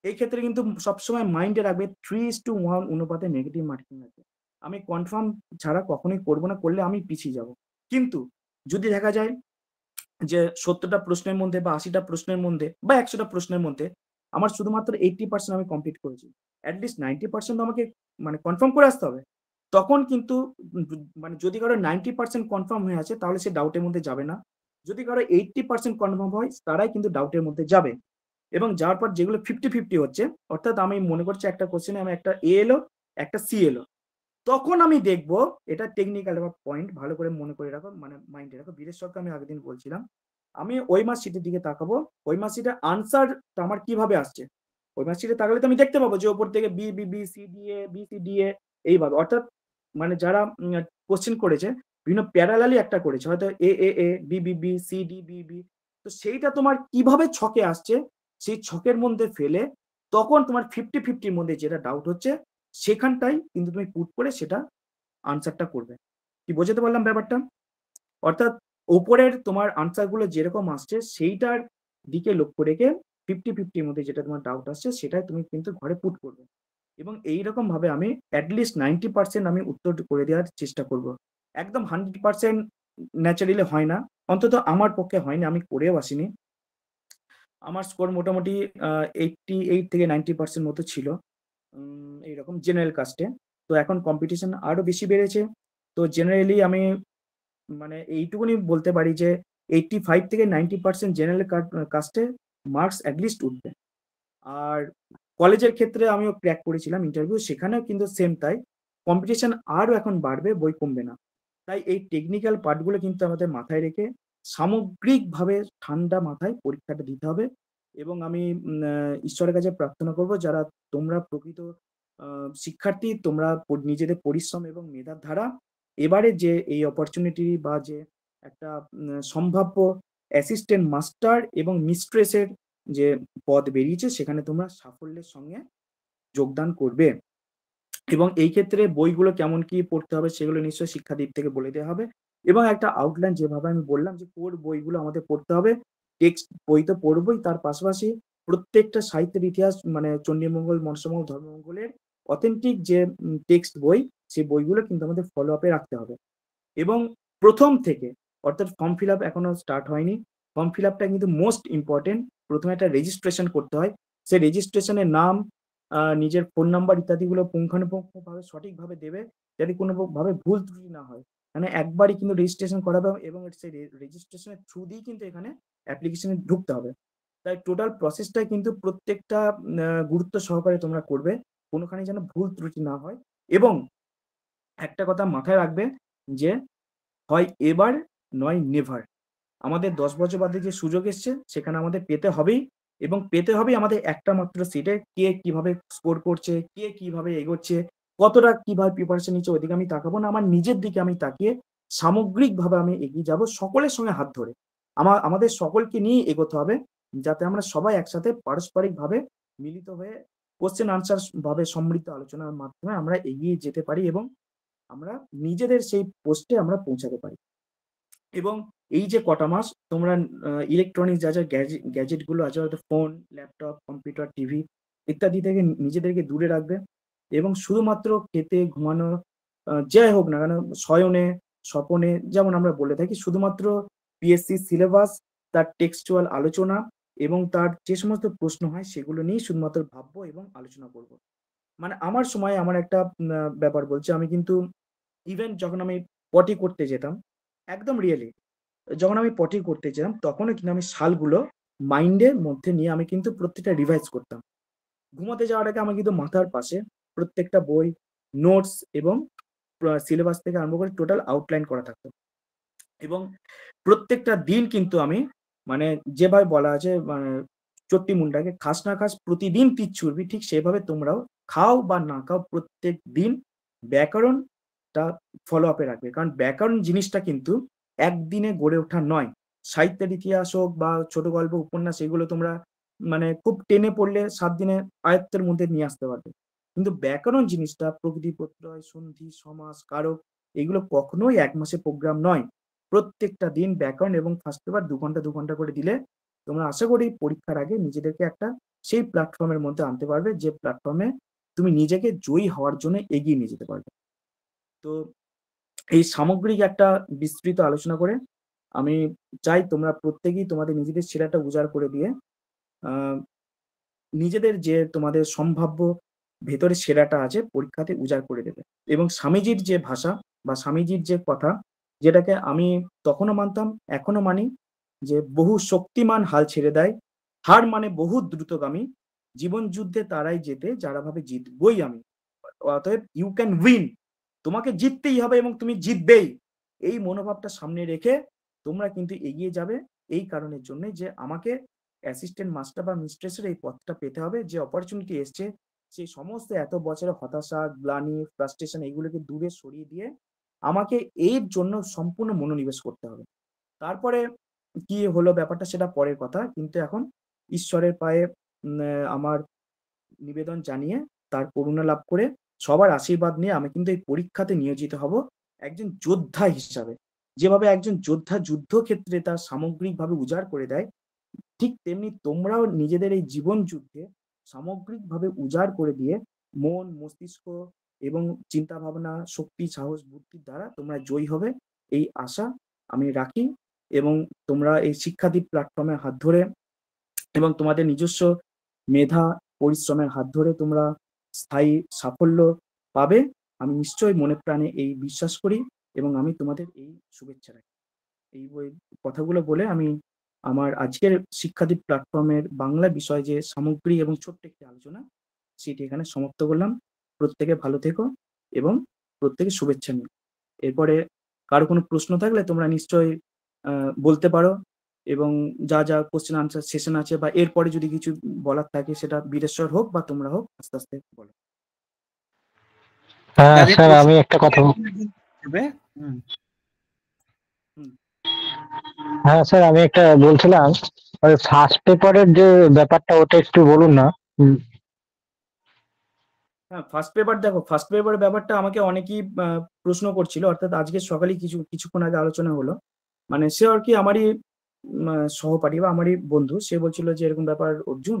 এই ক্ষেত্রে কিন্তু সবসময় মাইন্ডে রাখবে 3:1 অনুপাতে নেগেটিভ মার্কিং আছে। আমি কনফার্ম ছাড়া কখনোই করবো না, করলে আমি পিছিয়ে যাব। কিন্তু যদি দেখা যায় যে 70টা প্রশ্নের মধ্যে বা 80টা প্রশ্নের মধ্যে বা 100টা প্রশ্নের মধ্যে আমার শুধুমাত্র 80% আমি কমপ্লিট করেছি, অ্যাটলিস্ট 90% আমাকে মানে কনফার্ম করে আসতে হবে। তখন কিন্তু মানে যদি কারো 90% কনফার্ম হয়ে আছে তাহলে সে ডাউটের মধ্যে যাবে না। যদি কারো 80% কনফার্ম হয় তারাই কিন্তু ডাউটের মধ্যে যাবে। এবং যাওয়ার পর যেগুলো 50-50 হচ্ছে, অর্থাৎ আমি মনে করছি একটা কোশ্চেনে আমি একটা এ এলো, একটা সি এলো। তখন আমি দেখব, এটা টেকনিক্যাল একটা পয়েন্ট, ভালো করে মনে করে রাখো, মানে মাইন্ডে রাখো। বীরেশ সরকে আমি আগের দিন বলছিলাম, আমি ওই মার্কশিটের দিকে তাকাবো, ওই মার্কশিটের আনসারটা আমার কিভাবে আসছে। ওই মার্কশিটে তাকালে তো আমি দেখতে পাবো যে ওপর থেকে B, B, B, C, D, A, B, C, D, A এইভাবে। অর্থাৎ মানে যারা কোশ্চেন করেছে বিভিন্ন প্যারালালি একটা করেছে, হয়তো A, A, A, B, B, B, C, D, B, B. তো সেইটা তোমার কিভাবে ছকে আসছে, সেই ছকের মধ্যে ফেলে তখন তোমার 50-50-র মধ্যে যেটা ডাউট হচ্ছে সেখানটাই কিন্তু তুমি পুট করে সেটা আনসারটা করবে। কি বোঝাতে পারলাম ব্যাপারটা? অর্থাৎ ওপরের তোমার আনসার গুলো যেরকম আসছে সেইটার দিকে লক্ষ্য রেখে 50-50-র মধ্যে যেটা তোমার ডাউট আসছে সেটাই তুমি কিন্তু ঘরে পুট করবে। এবং এইরকম ভাবে আমি অ্যাটলিস্ট 90% আমি উত্তর করে দেওয়ার চেষ্টা করব। একদম 100% ন্যাচারালি হয় না, অন্তত আমার পক্ষে হয়নি, আমি করেও আসিনি। আমার স্কোর মোটামুটি 88 থেকে 90% মতো ছিল এইরকম জেনারেল কাস্টে। তো এখন কম্পিটিশন আরো বেশি বেড়েছে। তো জেনারেলি আমি মানে এইটুকুনি বলতে পারি যে 85 থেকে 90% জেনারেল কাস্টে মার্কস অ্যাটলিস্ট উঠবে। আর কলেজের ক্ষেত্রে আমিও ক্র্যাক করেছিলাম ইন্টারভিউ, সেখানেও কিন্তু সেম তাই। কম্পিটিশন আরো এখন বাড়বে, বই কমবে না। তাই এই টেকনিক্যাল পার্টগুলো কিন্তু আমাদের মাথায় রেখে সামগ্রিকভাবে ঠান্ডা মাথায় পরীক্ষাটা দিতে হবে। এবং আমি ঈশ্বরের কাছে প্রার্থনা করব, যারা তোমরা প্রকৃত শিক্ষার্থী, তোমরা নিজেদের পরিশ্রম এবং মেধার দ্বারা এবারে যে এই অপরচুনিটি বা যে একটা সম্ভাব্য অ্যাসিস্ট্যান্ট মাস্টার এবং মিস্ট্রেসের যে পদ বেরিয়েছে সেখানে তোমরা সাফল্যের সঙ্গে যোগদান করবে। এবং এই ক্ষেত্রে বইগুলো কেমন কি পড়তে হবে সেগুলো নিশ্চয়ই শিক্ষাদীপ থেকে বলে দেওয়া হবে। এবং একটা আউটলাইন যেভাবে আমি বললাম যে কোর বইগুলো আমাদের পড়তে হবে, টেক্সট বই তো পড়বই, তার পাশাপাশি প্রত্যেকটা সাহিত্যের ইতিহাস মানে চণ্ডীমঙ্গল, মনসামঙ্গল, ধর্মমঙ্গলের অথেন্টিক যে টেক্সট বই, সেই বইগুলো কিন্তু আমাদের ফলো আপে রাখতে হবে। এবং প্রথম থেকে, অর্থাৎ ফর্ম ফিল আপ এখনো স্টার্ট হয়নি, ফর্ম ফিল আপটা কিন্তু মোস্ট ইম্পর্টেন্ট। প্রথমে একটা রেজিস্ট্রেশন করতে হয়, সেই রেজিস্ট্রেশনের নাম, নিজের ফোন নাম্বার ইত্যাদিগুলো পুঙ্খানুপুঙ্খভাবে সঠিকভাবে দেবে, যাতে কোনো ভাবে ভুল ত্রুটি না হয়। মানে একবারই কিন্তু রেজিস্ট্রেশন করাবে এবং সেই রেজিস্ট্রেশনের থ্রু দিয়ে কিন্তু এখানে অ্যাপ্লিকেশনে ঢুকতে হবে। তাই টোটাল প্রসেসটাই কিন্তু প্রত্যেকটা গুরুত্ব সহকারে তোমরা করবে, কোনোখানে যেন ভুল ত্রুটি না হয়। এবং একটা কথা মাথায় রাখবে যে হয় এবার নয় নেভার। আমাদের 10 বছর বাদে যে সুযোগ এসছে সেখানে আমাদের পেতে হবেই, এবং পেতে হবেই আমাদের একটা মাত্র সিটে। কে কিভাবে স্কোর করছে, কে কিভাবে এগোচ্ছে, কতটা কিভাবে প্রিপারেশন নিচ্ছে ওইদিকে আমি তাকাবো না, আমার নিজের দিকে আমি তাকিয়ে সামগ্রিকভাবে আমি এগিয়ে যাব সকলের সঙ্গে হাত ধরে। আমাদের সকলকে নিয়ে এগোতে হবে, যাতে আমরা সবাই একসাথে পারস্পরিকভাবে মিলিত হয়ে কোশ্চেন আনসার ভাবে সমৃদ্ধ আলোচনার মাধ্যমে আমরা এগিয়ে যেতে পারি এবং আমরা নিজেদের সেই পোস্টে আমরা পৌঁছাতে পারি। এবং এই যে কটা মাস তোমরা ইলেকট্রনিক যা যা গ্যাজেট গুলো আছে, হয়তো ফোন, ল্যাপটপ, কম্পিউটার, টিভি ইত্যাদি থেকে নিজেদেরকে দূরে রাখবে। এবং শুধুমাত্র খেতে, ঘুমানো, যাই হোক না কেন, শয়নে, স্বপনে, যেমন আমরা বলে থাকি, শুধুমাত্র পিএসসি সিলেবাস, তার টেক্সচুয়াল আলোচনা এবং তার যে সমস্ত প্রশ্ন হয় সেগুলো নিয়েই শুধুমাত্র ভাববো এবং আলোচনা করব। মানে আমার সময় আমার একটা ব্যাপার বলছি, আমি কিন্তু ইভেন যখন আমি পটি করতে যেতাম, একদম রিয়েলি যখন আমি পটি করতে যেতাম তখনও কিন্তু আমি সালগুলো মাইন্ডের মধ্যে নিয়ে আমি কিন্তু প্রত্যেকটা রিভাইজ করতাম। ঘুমাতে যাওয়ার আগে আমার কিন্তু মাথার পাশে প্রত্যেকটা বই, নোটস এবং সিলেবাস থেকে আরম্ভ করে টোটাল আউটলাইন করা থাকতো। এবং প্রত্যেকটা দিন কিন্তু আমি মানে যেভাবে বলা আছে মানে চট্টি মুন্ডাকে, খাস না খাস প্রতিদিন তীর ছুড়বি, ঠিক সেভাবে তোমরাও খাও বা না খাও প্রত্যেক দিন ব্যাকরণটা ফলো আপে রাখবে। কারণ ব্যাকরণ জিনিসটা কিন্তু একদিনে গড়ে ওঠা নয়। সাহিত্যের ইতিহাস হোক বা ছোট গল্প, উপন্যাস, এগুলো তোমরা মানে খুব টেনে পড়লে 7 দিনে আয়ত্তের মধ্যে নিয়ে আসতে পারবে। কিন্তু ব্যাকরণ জিনিসটা, প্রকৃতি, প্রত্যয়, সন্ধি, সমাস, কারক, এগুলো কখনোই 1 মাসের প্রোগ্রাম নয়। প্রত্যেকটা দিন ব্যাকরণ এবং ফার্স্ট পেপার 2 ঘন্টা 2 ঘন্টা করে দিলে তোমরা আশা করি পরীক্ষার আগে নিজেদেরকে একটা সেই প্ল্যাটফর্মের মধ্যে আনতে পারবে, যে প্ল্যাটফর্মে তুমি নিজেকে জয়ী হওয়ার জন্য এগিয়ে নিয়ে যেতে পারবে। তো এই সামগ্রিক একটা বিস্তৃত আলোচনা করে আমি চাই তোমরা প্রত্যেকেই তোমাদের নিজেদের সেরাটা উজাড় করে দিয়ে আহ, নিজেদের যে তোমাদের সম্ভাব্য ভেতরে সেরাটা আছে পরীক্ষাতে উজাড় করে দেবে। এবং স্বামীজির যে ভাষা বা স্বামীজির যে কথা, যেটাকে আমি তখনও মানতাম, এখনো মানি, যে বহু শক্তিমান হাল ছেড়ে দেয়, হার মানে বহু দ্রুতগামী, জীবন যুদ্ধে তারাই জেতে যারা ভাবে জিতবই আমি। অতএব ইউ ক্যান উইন, তোমাকে জিততেই হবে এবং তুমি জিতবেই। এই মনোভাবটা সামনে রেখে তোমরা কিন্তু এগিয়ে যাবে, এই কারণের জন্য যে আমাকে অ্যাসিস্ট্যান্ট মাস্টার বা মিস্ট্রেসের এই পদটা পেতে হবে। যে অপরচুনিটি এসছে সেই সমস্ত এত বছরের হতাশা, গ্লানি, ফ্রাস্ট্রেশন এগুলোকে দূরে সরিয়ে দিয়ে আমাকে এর জন্য সম্পূর্ণ মনোনিবেশ করতে হবে। তারপরে কি হলো ব্যাপারটা সেটা পরের কথা, কিন্তু এখন ঈশ্বরের পায়ে আমার নিবেদন জানিয়ে তার করুণা লাভ করে সবার আশীর্বাদ নিয়ে আমি কিন্তু এই পরীক্ষাতে নিয়োজিত হব একজন যোদ্ধা হিসাবে। যেভাবে একজন যোদ্ধা যুদ্ধক্ষেত্রে তার সামগ্রিকভাবে উজাড় করে দেয়, ঠিক তেমনি তোমরাও নিজেদের এই জীবন যুদ্ধে সামগ্রিকভাবে উজাড় করে দিয়ে মন, মস্তিষ্ক এবং চিন্তা ভাবনা, শক্তি, সাহস, বুদ্ধির দ্বারা তোমরা জয়ী হবে, এই আশা আমি রাখি। এবং তোমরা এই শিক্ষাদ্বীপ প্ল্যাটফর্মের হাত ধরে এবং তোমাদের নিজস্ব মেধা, পরিশ্রমের হাত ধরে তোমরা স্থায়ী সাফল্য পাবে, আমি নিশ্চয়ই মনে প্রাণে এই বিশ্বাস করি এবং আমি তোমাদের এই শুভেচ্ছা রাখি। এই কথাগুলো বলে আমি আমার আজকের শিক্ষাদ্বীপ প্ল্যাটফর্মের বাংলা বিষয় যে সামগ্রী এবং ছোট্ট একটি আলোচনা সেটি এখানে সমাপ্ত করলাম। প্রত্যেকে ভালো থেকো এবং প্রত্যেকে শুভেচ্ছা নিও। এরপরে কারো কোনো প্রশ্ন থাকলে তোমরা নিশ্চয়ই বলতে পারো, এবং যা যা কোশ্চেন আনসার সেশন আছে বা এরপরে যদি কিছু বলার থাকে সেটা বীরেশ্বর হোক বা তোমরা হোক আস্তে আস্তে বলো। হ্যাঁ যাদের স্যার, প্রশ্ন আমি একটা কথা হবে, হুম, হ্যাঁ স্যার, আমি একটা বলছিলাম, ওই ফার্স্ট পেপারের যে ব্যাপারটা ওটা একটু বলুন না। হ্যাঁ, ফার্স্ট পেপার দেখো, ফার্স্ট পেপারের ব্যাপারটা আমাকে অনেকেই প্রশ্ন করছিল, অর্থাৎ আজকে সকালে কিছুক্ষণ আগে আলোচনা হলো। মানে সে আর কি আমারই সহপাঠী বা আমারই বন্ধু, সে বলছিল যে এরকম ব্যাপার অর্জুন,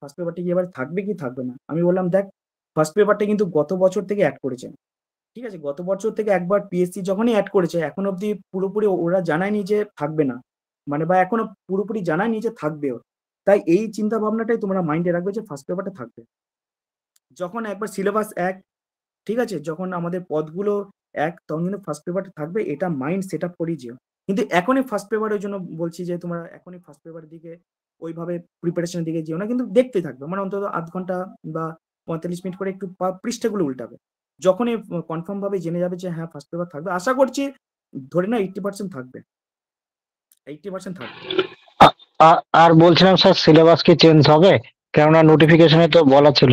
ফার্স্ট পেপারটা কি এবার থাকবে কি থাকবে না। আমি বললাম দেখ, ফার্স্ট পেপারটা কিন্তু গত বছর থেকে অ্যাড করেছে, ঠিক আছে, গত বছর থেকে একবার পিএসসি যখনই অ্যাড করেছে এখন অব্দি পুরোপুরি ওরা জানায়নি যে থাকবে না, মানে বা এখনো পুরোপুরি জানায়নি যে থাকবেও। তাই এই চিন্তা ভাবনাটাই তোমরা মাইন্ডে রাখবে যে ফার্স্ট পেপারটা থাকবে। যখন একবার সিলেবাস এক, ঠিক আছে, যখন আমাদের পদগুলো এক, তখন কিন্তু ফার্স্ট পেপারটা থাকবে, এটা মাইন্ড সেট আপ করেই যেও। কিন্তু এখনই ফার্স্ট পেপারের জন্য বলছি যে তোমরা এখনই ফার্স্ট পেপারের দিকে ওইভাবে প্রিপারেশনের দিকে যেও না, কিন্তু দেখতে থাকবে, মানে অন্তত আধ ঘন্টা বা 45 মিনিট করে একটু পৃষ্ঠাগুলো উল্টাবে। যখনই কনফার্ম ভাবে জেনে যাবে যে হ্যাঁ ফার্স্ট পেপার থাকবে, আশা করছি ধরে না 80% থাকবে, 80% থাকবে। আর বলছিলাম স্যার, সিলেবাস কি চেঞ্জ হবে? কেননা নোটিফিকেশনে তো বলা ছিল।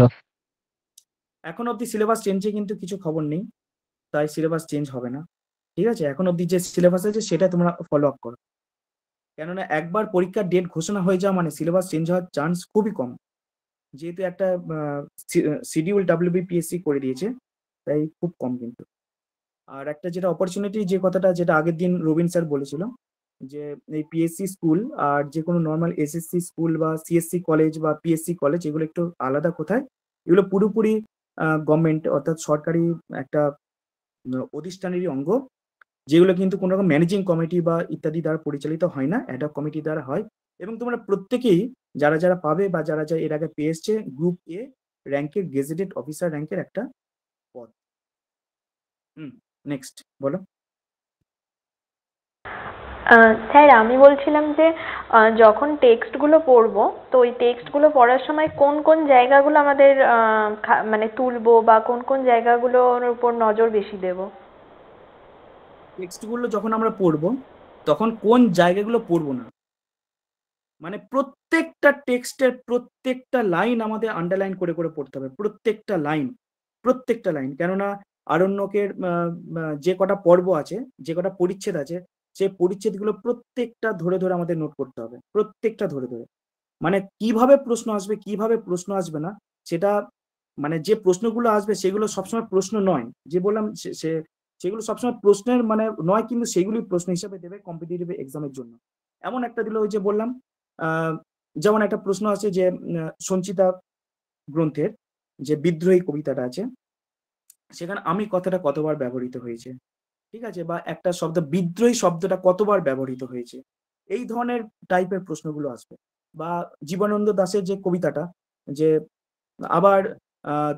এখন অব্দি সিলেবাস চেঞ্জে কিন্তু কিছু খবর নেই, তাই সিলেবাস চেঞ্জ হবে না, ঠিক আছে। এখন অব্দি যে সিলেবাস আছে সেটা তোমরা ফলো আপ করো, কেননা একবার পরীক্ষার ডেট ঘোষণা হয়ে যাওয়া মানে সিলেবাস চেঞ্জ হওয়ার চান্স খুবই কম, যেহেতু একটা শিডিউল ডাব্লিউবিপিএসসি করে দিয়েছে, তাই খুব কম কিন্তু। আর একটা যেটা অপরচুনিটি, যে কথাটা যেটা আগের দিন রবীন স্যার বলেছিল, যে এই পিএসসি স্কুল আর যে কোনো নর্মাল এসএসসি স্কুল বা সিএসসি কলেজ বা পিএসসি কলেজ এগুলো একটু আলাদা কোথায়, এগুলো পুরোপুরি গভর্নমেন্ট অর্থাৎ সরকারি একটা প্রতিষ্ঠানেরই অঙ্গ, যেগুলো কিন্তু কোনো রকম ম্যানেজিং কমিটি বা ইত্যাদি দ্বারা পরিচালিত হয় না, অ্যাডহক কমিটি দ্বারা হয়। এবং তোমরা প্রত্যেকেই যারা যারা পাবে বা যারা যারা এর আগে পেয়ে এসছে, গ্রুপ এ র্যাঙ্কের গেজেটেড অফিসার র্যাঙ্কের একটা পদ। নেক্সট বলো। স্যার আমি বলছিলাম যে যখন টেক্সটগুলো পড়বো তো ওই টেক্সটগুলো পড়ার সময় কোন কোন জায়গাগুলো আমাদের মানে তুলবো বা কোন কোন জায়গাগুলোর উপর নজর বেশি দেবো? টেক্সটগুলো যখন আমরা পড়বো তখন কোন জায়গাগুলো পড়বো না, মানে প্রত্যেকটা টেক্সটের প্রত্যেকটা লাইন আমাদের আন্ডারলাইন করে করে পড়তে হবে, প্রত্যেকটা লাইন, প্রত্যেকটা লাইন। কেননা আরণ্যকের যে কটা পর্ব আছে, যে কটা পরিচ্ছেদ আছে, সেই পরিচ্ছেদগুলো প্রত্যেকটা ধরে ধরে আমাদের নোট করতে হবে, প্রত্যেকটা ধরে ধরে। মানে কিভাবে প্রশ্ন আসবে কিভাবে প্রশ্ন আসবে না সেটা, মানে যে প্রশ্নগুলো আসবে সেগুলো সবসময় প্রশ্ন নয়, যে বললাম সেগুলো সবসময় প্রশ্নের মানে নয়, কিন্তু সেগুলি প্রশ্ন হিসেবে দেবে কম্পিটিটিভ এক্সামের জন্য। এমন একটা দিল, ওই যে বললাম যেমন একটা প্রশ্ন আছে যে সঞ্চিতা গ্রন্থের যে বিদ্রোহী কবিতাটা আছে, সেখানে আমি কথাটা কতবার ব্যবহৃত হয়েছে, ঠিক আছে, বা একটা শব্দ বিদ্রোহী শব্দটা কতবার ব্যবহৃত হয়েছে, এই ধরনের টাইপের প্রশ্নগুলো আসবে। বা জীবনানন্দ দাশের যে কবিতাটা, যে আবার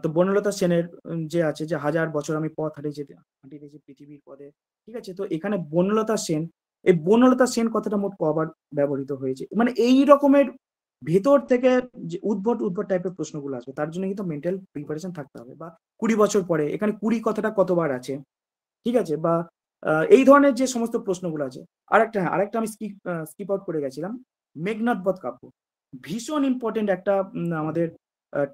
তো বনলতা সেনের যে আছে যে হাজার বছর আমি পথ হাঁটিতেছি পৃথিবীর পদে, ঠিক আছে, তো এখানে বনলতা সেন, এই বনলতা সেন কথাটা মোট কবার ব্যবহৃত হয়েছে, মানে এই রকমের ভেতর থেকে যে উদ্ভট উদ্ভট টাইপের প্রশ্নগুলো আসবে, তার জন্য কিন্তু মেন্টাল প্রিপারেশন থাকতে হবে। বা 20 বছর পরে এখানে 20 কথাটা কতবার আছে, ঠিক আছে? বা এই ধরনের যে সমস্ত প্রশ্নগুলো আছে। আরেকটা আমি স্কিপ আউট করে গেছিলাম। মেঘনাদ বধ কাব্য ভীষণ ইম্পর্টেন্ট একটা আমাদের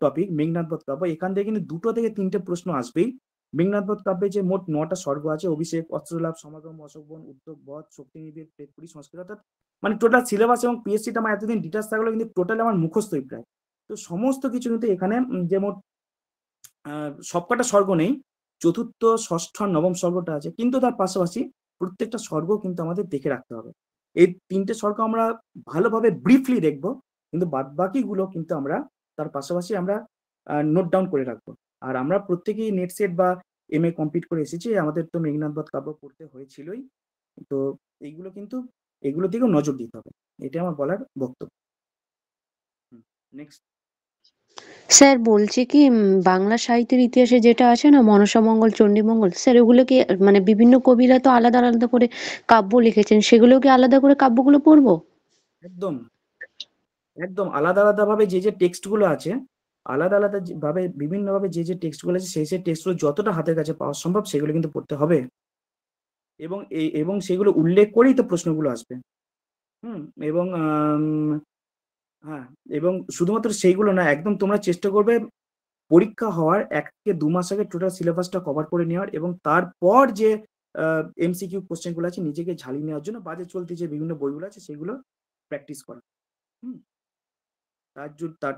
টপিক। মেঘনাদ বধ কাব্য, এখান থেকে কিন্তু 2 থেকে 3টে প্রশ্ন আসবেই। মেঘনাদ বধ কাব্যে যে মোট 9টা স্বর্গ আছে, অভিষেক, অস্ত্রলাভ, সমাগম, অশোকবন, উদ্যোগ, বধ, শক্তিনিবেদ, প্রেতপুরী, সংস্কৃত, অর্থাৎ মানে টোটাল সিলেবাস এবং পিএসসিটা আমার এতদিন ডিটেলস থাকলেও কিন্তু টোটাল আমার মুখস্থই প্রায়। তো সমস্ত কিছু কিন্তু এখানে যে মোট সবকটা স্বর্গ নেই, চতুর্থ, ষষ্ঠ আর নবম স্বর্গটা আছে, কিন্তু তার পাশাপাশি প্রত্যেকটা স্বর্গ কিন্তু আমাদের দেখে রাখতে হবে। এই 3টে স্বর্গ আমরা ভালোভাবে ব্রিফলি দেখব, কিন্তু বাদবাকিগুলো কিন্তু আমরা তার পাশাপাশি আমরা নোট ডাউন করে রাখবো। আর আমরা প্রত্যেকেই নেট সেট বা এমএ কমপ্লিট করে এসেছি, আমাদের তো মেঘনাদ বধ কাব্য পড়তে হয়েছিলই। তো এইগুলো কিন্তু এগুলোর দিকেও নজর দিতে হবে, এটা আমার বলার বক্তব্য। নেক্সট। স্যার বলছি কি বাংলা সাহিত্যের ইতিহাসে যেটা আছে না মনসামঙ্গল, চণ্ডীমঙ্গল, স্যার ওগুলো কি মানে বিভিন্ন কবিরা তো আলাদা আলাদা করে কাব্য লিখেছেন, সেগুলো কি আলাদা করে কাব্যগুলো পড়বো? একদম একদম আলাদা আলাদা ভাবে যে টেক্সট গুলো আছে, আলাদা আলাদা ভাবে বিভিন্নভাবে যে টেক্সট গুলো আছে, সেই টেক্সট গুলো যতটা হাতের কাছে পাওয়া সম্ভব সেগুলো কিন্তু পড়তে হবে। এবং সেগুলো উল্লেখ করেই তো প্রশ্নগুলো আসবে। হুম। এবং হ্যাঁ, এবং শুধুমাত্র সেইগুলো না, একদম তোমরা চেষ্টা করবে পরীক্ষা হওয়ার 1 থেকে 2 মাস আগে টোটাল সিলেবাসটা কভার করে নেওয়ার, এবং তারপর যে এমসিকিউ কোশ্চেন গুলো আছে নিজেকে ঝালিয়ে নেওয়ার জন্য বাজে চলতি যে বিভিন্ন বইগুলো আছে সেগুলো প্র্যাকটিস করা। হুম।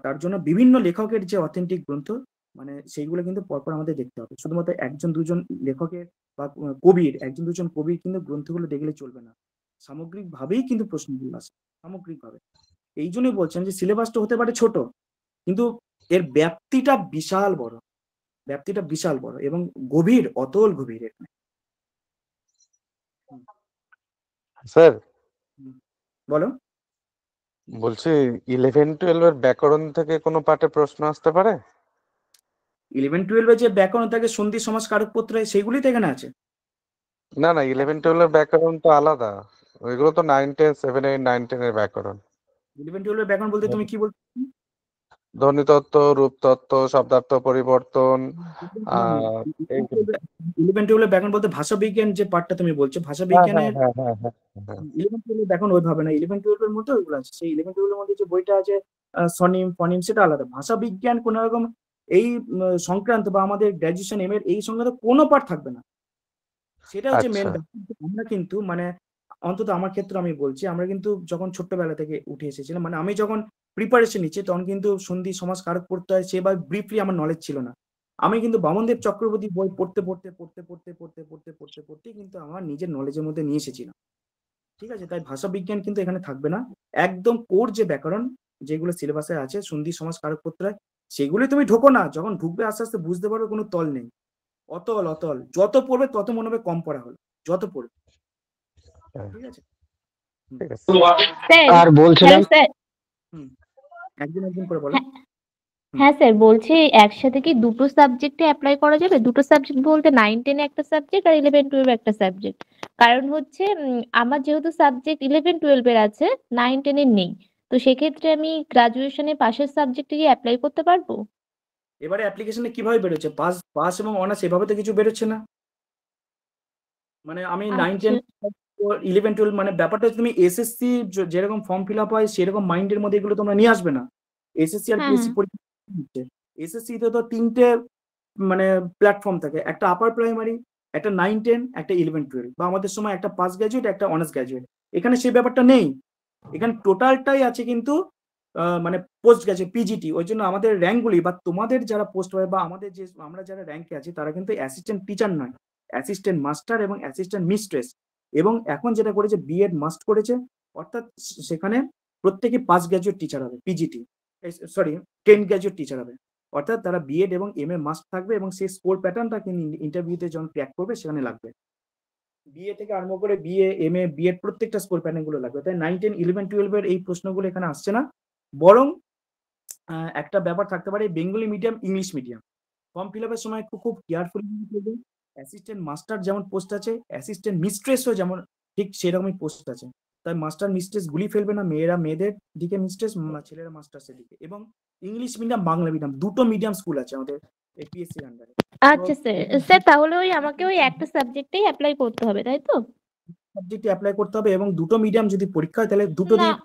তার জন্য বিভিন্ন লেখকের যে অথেন্টিক গ্রন্থ, মানে সেইগুলো কিন্তু পরপর আমাদের দেখতে হবে। শুধুমাত্র 1-2 জন লেখকের বা কবির, 1-2 জন কবির কিন্তু গ্রন্থগুলো দেখলে চলবে না। সামগ্রিকভাবেই কিন্তু প্রশ্নগুলো আসে, সামগ্রিকভাবে। এই জন্যই বলছেন যে সিলেবাসটা হতে পারে ছোট, কিন্তু এর ব্যাপ্তিটা বিশাল বড়, এবং গভীর, অতল গভীর এখানে। স্যার বলো। বলছি 11-12 এর ব্যাকরণ থেকে কোনো পাঠে প্রশ্ন আসতে পারে? 11-12 যে ব্যাকরণ থাকে, সন্ধি, সমাস, কারকপত্র, সেইগুলি তো এখানে আছে। না 11-12 এর ব্যাকরণ তো আলাদা, ওইগুলো তো 9-10, 7-8, 9-10 এর ব্যাকরণ। 11-12 ব্যাকরণ বলতে তুমি কি বলছো? ধ্বনিতত্ত্ব, রূপতত্ত্ব, শব্দার্থ পরিবর্তন। আহ 11-12 ব্যাকরণ বলতে ভাষা বিজ্ঞান যে পার্টটা তুমি বলছো, ভাষা বিজ্ঞানের 11-12 ব্যাকরণ ওইভাবে না। 11-12 এর মধ্যে ওইগুলো আছে। সেই 11-12 এর মধ্যে যে বইটা আছে স্বনিম, ফনিম, সেটা আলাদা। ভাষা বিজ্ঞান কোন রকম এই সংক্রান্ত বা আমাদের গ্র্যাজুয়েশন এম এর এই সংক্রান্ত কোনো পার্ট থাকবে না। সেটা হচ্ছে মেন। আমরা কিন্তু মানে অন্তত আমার ক্ষেত্রে আমি বলছি, আমরা কিন্তু যখন ছোট্টবেলা থেকে উঠে এসেছিলাম, মানে আমি যখন প্রিপারেশন নিচ্ছি তখন কিন্তু সন্ধি, সমাজ, কারক পড়তে হয় সেবার ব্রিফলি আমার নলেজ ছিল না। আমি কিন্তু বামনদেব চক্রবর্তী বই পড়তে কিন্তু আমার নিজের নলেজের মধ্যে নিয়ে এসেছিলাম। ঠিক আছে? তাই ভাষা বিজ্ঞান কিন্তু এখানে থাকবে না। একদম কোর যে ব্যাকরণ যেগুলো সিলেবাসে আছে, সন্ধি, সমাজ, কারক প্রত্যয়, সেগুলোই তুমি ঢোকো না। যখন ঢুকবে আস্তে আস্তে বুঝতে পারবে কোনো তল নেই। অতল অতল, যত পড়বে তত মনে হবে কম পড়া হলো, যত পড়বে। ঠিক আছে? আর বলছিলাম একজন করে বলো। হ্যাঁ স্যার, বলছি একসাথে কি দুটো সাবজেক্টে অ্যাপ্লাই করা যাবে? দুটো সাবজেক্ট বলতে 9-10 একটা সাবজেক্ট আর 11-12 একটা সাবজেক্ট। কারণ হচ্ছে আমার যেহেতু সাবজেক্ট 11-12 এর আছে, 9-10 এর নেই, তো সেক্ষেত্রে আমি গ্রাজুয়েশনে পাশের সাবজেক্টে কি অ্যাপ্লাই করতে পারবো? এবারে অ্যাপ্লিকেশনে কিভাবে বেরোচ্ছে? পাস এবং অনার্স এভাবে তো কিছু বেরোচ্ছে না। মানে আমি 9-10 11-12 মানে ব্যাপারটা হচ্ছে তুমি এসএসসি যেরকম ফর্ম ফিল আপ হয় সেরকম মাইন্ডের মধ্যে এগুলো তোমরা নিয়ে আসবে না। এসএসসি আর পিএসসি পরীক্ষা হচ্ছে। এসএসসি তে তো 3টে মানে প্ল্যাটফর্ম থাকে, একটা আপার প্রাইমারি, একটা 9-10, একটা 11-12, বা আমাদের সময় একটা পাস গ্রাজুয়েট, একটা অনার্স গ্রাজুয়েট। এখানে সেই ব্যাপারটা নেই। এখানে টোটালটাই আছে কিন্তু মানে পোস্ট গ্রাজুয়েট, পিজিটি। ওই জন্য আমাদের র্যাঙ্কগুলি বা তোমাদের যারা পোস্ট হয় বা আমাদের যে আমরা যারা র্যাঙ্কে আছি তারা কিন্তু অ্যাসিস্ট্যান্ট টিচার নয়, অ্যাসিস্ট্যান্ট মাস্টার এবং অ্যাসিস্ট্যান্ট মিস্ট্রেস। এবং এখন যেটা করেছে বিএড মাস্ট করেছে, অর্থাৎ সেখানে প্রত্যেকে পাস গ্রাজুয়েট টিচার হবে, পিজিটি সরি 10 গ্রাজুয়েট টিচার হবে। অর্থাৎ তারা বিএড এবং এমএ মাস্ট থাকবে, এবং সেই স্কোর প্যাটার্নটা কিন্তু ইন্টারভিউতে যখন ক্র্যাক করবে সেখানে লাগবে। বিএ থেকে আরম্ভ করে বিএ, এমএ, বিএড প্রত্যেকটা স্কোর প্যাটার্ন গুলো লাগবে। তাই 9-10, 11-12 এর এই প্রশ্নগুলো এখানে আসছে না। বরং একটা ব্যাপার থাকতে পারে Bengali medium, English medium. Form fill আপের সময় খুব কেয়ারফুলি করবে। অ্যাসিস্ট্যান্ট মাস্টার যেমন পোস্ট আছে, অ্যাসিস্ট্যান্ট মিস্ট্রেসও যেমন ঠিক সেরকমই পোস্ট আছে। তাই মাস্টার মিস্ট্রেস গুলি ফেলবে না, মেয়েরা মেয়েদের দিকে মিস্ট্রেস, ছেলেরা মাস্টার্সের দিকে। এবং ইংলিশ মিডিয়াম বাংলা মিডিয়াম দুটো মিডিয়াম স্কুল আছে আমাদের এপিএসসির আন্ডারে। আচ্ছা স্যার, স্যার তাহলে আমাকে একটা সাবজেক্টেই অ্যাপ্লাই করতে হবে, তাই তো? সাবজেক্টে অ্যাপ্লাই করতে হবে, এবং দুটো মিডিয়াম যদি পরীক্ষা হয় তাহলে দুটো না দিয়ে।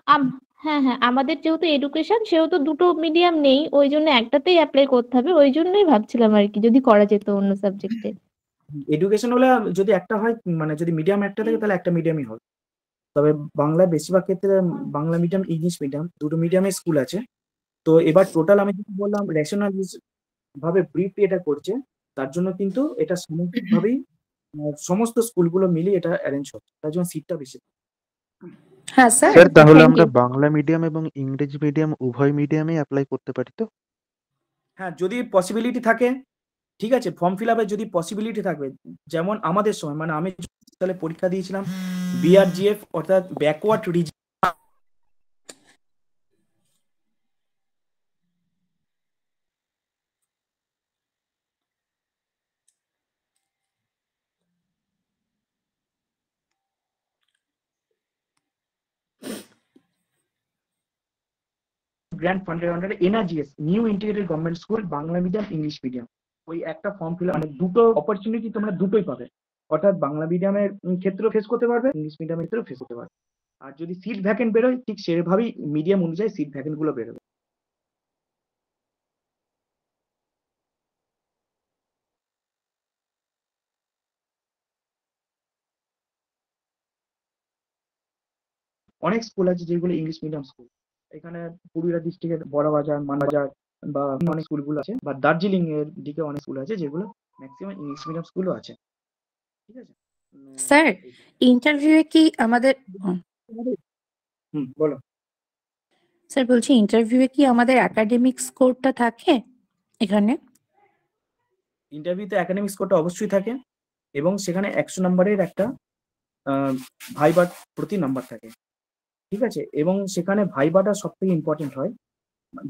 হ্যাঁ হ্যাঁ, আমাদের যেহেতু এডুকেশন সেহেতু দুটো মিডিয়াম নেই, ওই জন্য একটাতেই অ্যাপ্লাই করতে হবে, ওই জন্যই ভাবছিলাম আর কি যদি করা যেত অন্য সাবজেক্টে। এডুকেশন হলে যদি একটা হয়, মানে যদি মিডিয়াম একটা থাকে তাহলে একটা মিডিয়ামই হবে। তবে বাংলায় বেশিরভাগ ক্ষেত্রে বাংলা মিডিয়াম, ইংলিশ মিডিয়াম দুটো মিডিয়ামের স্কুল আছে। তো এবার টোটাল আমি যেটা বললাম রেশনাল ভাবে ব্রিফলি এটা করছে, তার জন্য কিন্তু এটা সামগ্রিকভাবেই সমস্ত স্কুলগুলো মিলিয়ে এটা অ্যারেঞ্জ হচ্ছে, তার জন্য সিটটা বেশি। হ্যাঁ স্যার, স্যার তাহলে থ্যাংক আমরা ইউ। বাংলা মিডিয়াম এবং ইংরেজি মিডিয়াম উভয় মিডিয়ামে অ্যাপ্লাই করতে পারি তো? হ্যাঁ, যদি পসিবিলিটি থাকে, ঠিক আছে। ফর্ম ফিল আপের যদি পসিবিলিটি থাকবে, যেমন আমাদের সময়, মানে আমি সালে পরীক্ষা দিয়েছিলাম বিআরজিএফ অর্থাৎ ব্যাকওয়ার্ড রিজন, গ্র্যান্ড ফান্ডের আন্ডারে NRGS, new integrated government school, Bangla medium English medium, ওই একটা ফর্ম ফিল আপ, মানে দুটো অপরচুনিটি তোমরা দুটোই পাবে। অর্থাৎ বাংলা মিডিয়ামের ক্ষেত্রেও ফেস করতে পারবে, ইংলিশ মিডিয়ামের ক্ষেত্রেও ফেস করতে পারবে। আর যদি সিট ভ্যাকেন্ট বেরোয় ঠিক সেভাবেই মিডিয়াম অনুযায়ী সিট ভ্যাকেন্ট গুলো বেরোবে। অনেক স্কুল আছে যেগুলো ইংলিশ মিডিয়াম স্কুল, এখানে পুরুলিয়া ডিস্ট্রিক্টের বড়বাজার, মানবাজার বা অনেক স্কুলগুলো আছে, বা দার্জিলিং এর দিকে অনেক স্কুল আছে যেগুলো ম্যাক্সিমাম ইংলিশ মিডিয়াম স্কুলও আছে, ঠিক আছে। স্যার ইন্টারভিউয়ে কি আমাদের বলো। স্যার বলছি ইন্টারভিউয়ে কি আমাদের একাডেমিক স্কোরটা থাকে এখানে? ইন্টারভিউতে একাডেমিক স্কোরটা অবশ্যই থাকে, এবং সেখানে 100 নম্বরের একটা ভাইবার প্রতি নাম্বার থাকে, ঠিক আছে। এবং সেখানে ভাইবাটা সব থেকে ইম্পর্টেন্ট হয়,